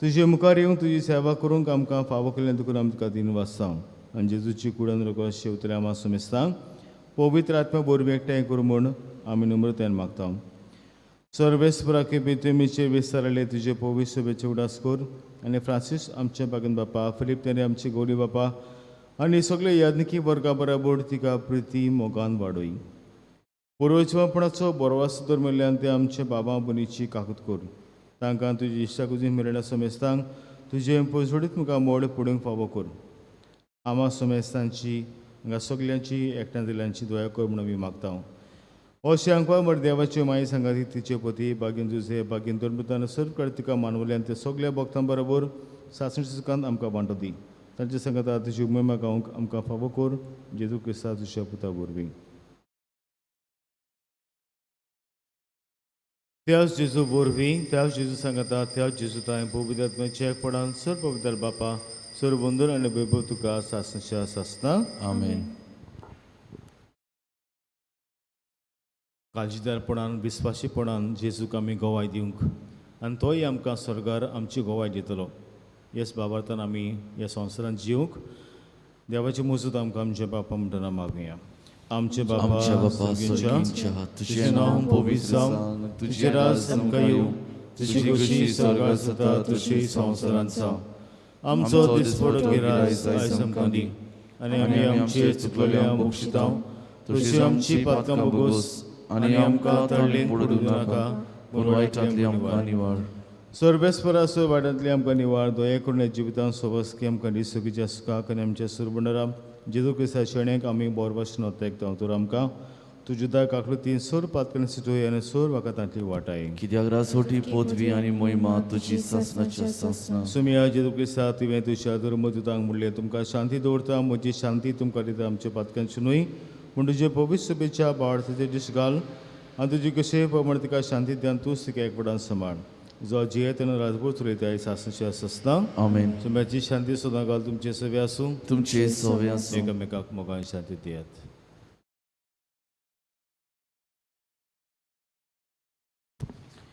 S5: तुजे मुखार येवन तुजी सेवा करूंक आमकां फावो केल्लें देखून आमी तुका दिन वाचता आनी जेजूची कुडन रोखो शेवतले आमी सुमिस्ता पवित्र आत्मा बोरवी एकठांय करूं म्हूण आमी नम्रतायेन मागता. सर्वेस्पराके बेतुमीचे विस्तारले तुजे पवित्र सभेचे उडास कर आनी फ्रांसीस आमचे बागन बापा फिलीप तेरे आमचे गौरी बापा आनी सगळे याज्ञिकी वर्गा बराबर तिका प्रिती मोगान वाडोय. पुर्वजीवनपणाचो बरोवास धर्मिल्ल्यान ते आमचे बाबा बनीची काकूत कर. तांकां तुजी इश्टाकुजी मेळ्ळ्या समेस्तांक तुजे पयसोडीत मुखार मोड पुडूंक फावो कर. आमा समेस्तांची हांगा सगल्यांची एकठांय दिल्यांची दया कर म्हूण आमी मागता. अशें हांकां म्हण देवाचे माई सांगाती तिचे पती बागीन जुजे बागीन धर्मतान सर्व कडेन तिका मानवल्यान ते सगळ्या भक्तां बरोबर सासण सुखांत आमकां वांटो दी. तांचे सांगाता तुजी उमेमा गावंक आमकां फावो कर. जेजू क्रिस्ता तुज्या पुता वरवीं. त्याच जेजू वरवीं त्याच जेजू सांगाता त्याच जेजू तांय पवित्र आत्म्याचे एकपणान सर्व पवित्र बापा सर्व बंदर आनी वैभव तुका सासणच्या सासता.
S4: आमेन.
S5: काळजीदारपणान विस्वासीपणान जेजूक आमी गोवाय दिवंक आनी तोय आमकां स्वर्गार आमची गोवाय दितलो. हेच बाबार्थान आमी ह्या संवसारांत जिवंक देवाची मजूत आमकां आमच्या बापा म्हणटना मागुया. आमचे बाबा
S4: स्वर्गींच्या तुझें नांव पवित्र जावं, तुजें राज आमकां येवं, तुजी कशी स्वर्गार जाता तशी संवसारांत जावं.
S5: आमचो दिसपडो गिरायज आयज आमकां दी आनी आमी आमचे चुकलेल्यांक बक्षिता तशी आमची पातकां बोगोस आनी आमकां तळलेक पडूं नाका पूण वायटांतली आमकां निवाड. सर्वेस्परासो वाड्यांतली आमकां निवाड. दया करून जिवितांत सोबस की आमकां दिसुकीच्या सुखाक आनी आमच्या सुरबंडराम जेजू क्रिस्ता शेणेक आमी बोरभाशेन वतायकता. तर आमकां तुज्या दाय काकळुतीन सोर पातकां सिटोय आनी सोर वाकातांतली वाटाय.
S4: कित्याक रासोटी पोतवी आनी महिमा तुजी सासणाच्या सासना.
S5: सुमिया जेजू क्रिस्ता तुवें तुज्या धर्मदुतांक म्हणलें तुमकां शांती दवरता म्हजी शांती तुमकां दिता. आमच्या पातकांची न्हय पूण तुजे पवित्र सभेच्या बाळाचे दीस घाल आनी तुजी कशें प्रमाण तिका शांती दियान तूंच तिका एकपडान सांबाळ. जो जिये तेन्ना राजभर चलयता सासणाच्या सासना.
S4: आमेन.
S5: सुम्याची शांती सदां घाल तुमचे सवे आसूं.
S4: तुमचे सवे आसूं.
S5: एकामेकाक मोगान शांती दियात.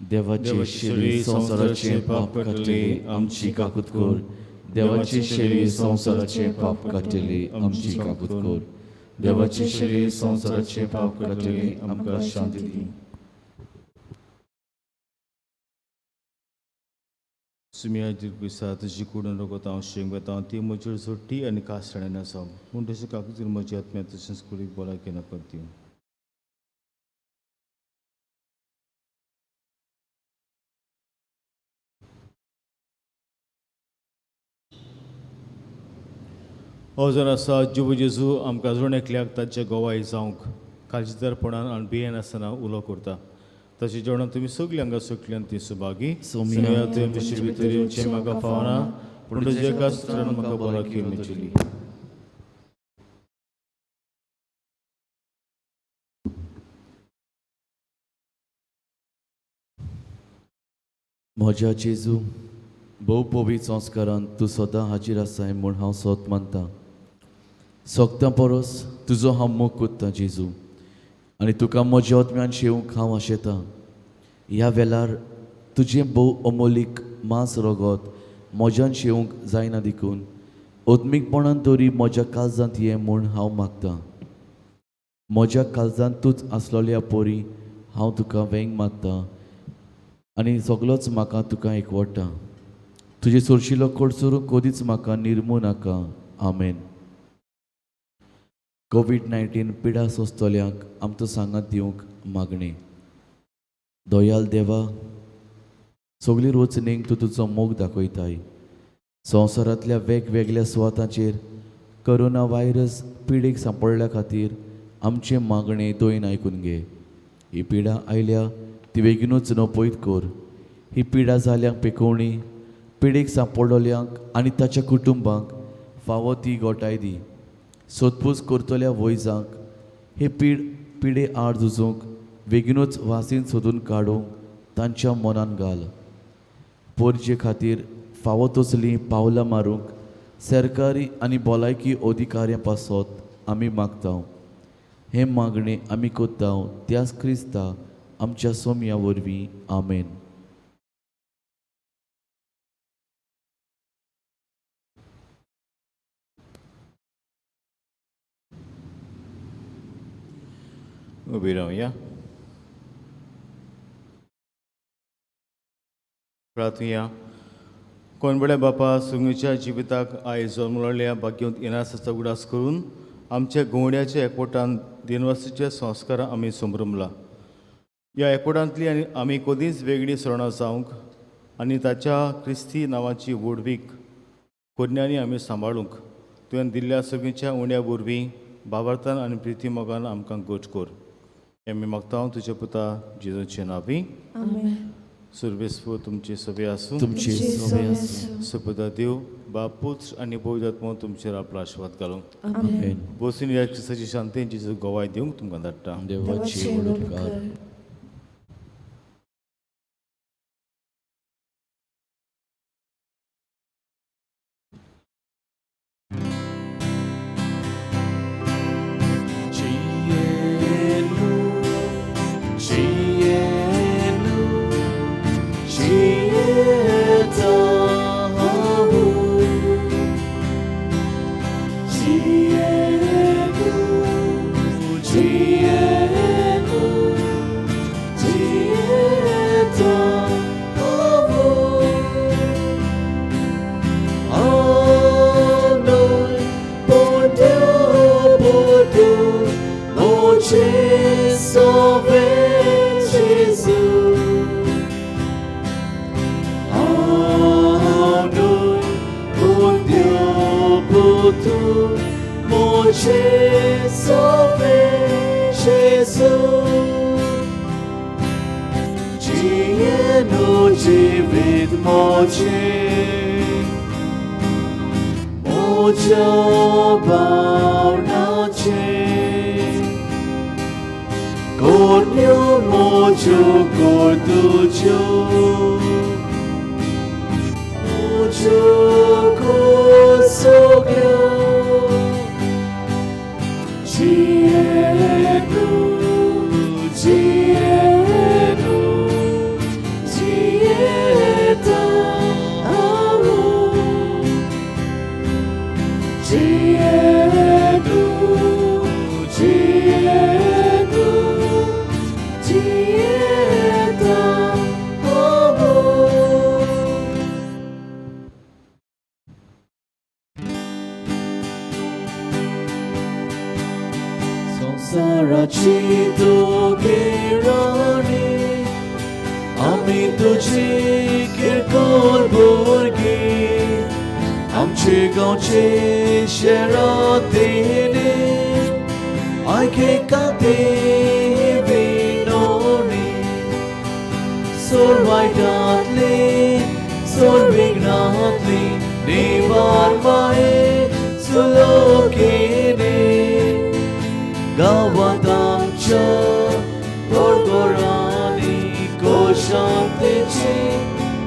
S4: देवाचे शेळी संसाराचे पाप काडलेली आमची काकूत कर. देवाची शेळी संसाराचे पाप काडलेली आमची काकूत कर. देवाची शेळी संसाराचे पाप काडलेली आमकां शांती दी.
S5: सुमिया दिसा तुजी कुडून रगत हांव शेंग वेता ती म्हजी सोडटी आनी कास्ताळेन आसा पूण तशें काकूतीन म्हजी आत्म्या तशेंच कुडीक बोलायके नकत दिवं. हो जर आसा जिव जेजू आमकां अजून एकल्याक ताचे गोवाय जावंक काळजीदारपणान आनी भियेन आसतना उलो करता. तशें जेवणां तुमी सगळीं हांगा सुटल्यान ती सुभागी. सुमिया तुवें मिशीर भितर येवचें म्हाका फावना पूण तुज्या एका सुत्रान म्हाका भलायकी मेळटली.
S4: म्हज्या जेजू भोव पवित्र संस्कारांत तूं सदां हाजीर आसाय म्हूण हांव सोत मानतां. सोगत्यां परस तुजो हांव मोग कोत्तां जेजू आनी तुका म्हज्या आत्म्यान शेवंक हांव आशेतां. ह्या वेळार तुजें भोव अमोलीक मांस रगत म्हज्यान शेवंक जायना देखून ओत्मीकपणान तरी म्हज्या काळजांत ये म्हूण हांव मागतां. म्हज्या काळजांत तूंच आसलोल्या पोरी हांव तुका वेंग मागतां आनी सगळोच म्हाका तुका एकवटा. तुजे सुरशिलो कोडसुरू कधीच म्हाका निर्मू नाका. आमेन. कोविड-19 पिडा सोंसतल्यांक आमचो सांगात दिवंक मागणें. दयाल देवा सगळी रोचणेक तूं तुजो मोग दाखयताय. संवसारांतल्या वेगवेगळ्या सुवातांचेर कोरोना व्हायरस पिडीक सांपडल्या खातीर आमचे मागणे दोन आयकून घे. ही पिडा आयल्या ती बेगीनूच नपयत कर. ही पिडा जाल्यांक पेकोवणी, पिडेक सांपडलोल्यांक आनी ताच्या कुटुंबाक फावो ती गोटाय दी. सोदपूस करतल्या वैजांक हे पिडे आड झुजूंक बेगीनूच वासीन सोदून काडूंक तांच्या मनान घाल. पोरजे खातीर फावो तसलीं पावलां मारूंक सरकारी आनी भलायकी अधिकाऱ्यां पासत आमी मागता. हे मागणे आमी कोत्ता त्याच क्रिस्ता आमच्या सोम्या वरवीं. आमेन.
S5: उबी रावया. प्रार्थुया. कोणबड्या बापा सुंगीच्या जिविताक आयज जल्मलोल्या भाग्यवंत इनासाचो उडास करून आमच्या घोवड्याच्या एकवटान दिनवसाच्या संस्कारां आमी संभ्रमला. ह्या एकवटांतली आनी आमी कधीच वेगळी सरणां जावंक आनी ताच्या क्रिस्ती नांवाची वडवीक कोन्यांनी आमी सांबाळूंक तुवें दिल्ल्या सगळींच्या उण्या वरवीं भावार्थान आनी प्रिती मोगान आमकां गोठ कर. हें आमी मागता तुज्या पुता जेजूचे नांवी.
S6: आमेन.
S5: सर्वेस्व तुमचे सभे आसूं.
S4: तुमची सोबे आसूं.
S5: सपदा देव बाप पुत्र आनी पवित्र आत्मा तुमचेर आपलो आशिर्वाद घालूं.
S6: आमेन.
S5: बसून ह्या क्रिस्ताची शांतेची गोवाय दिवंक तुमकां धाडटा.
S4: देवाची वडकार.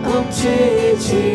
S4: Amche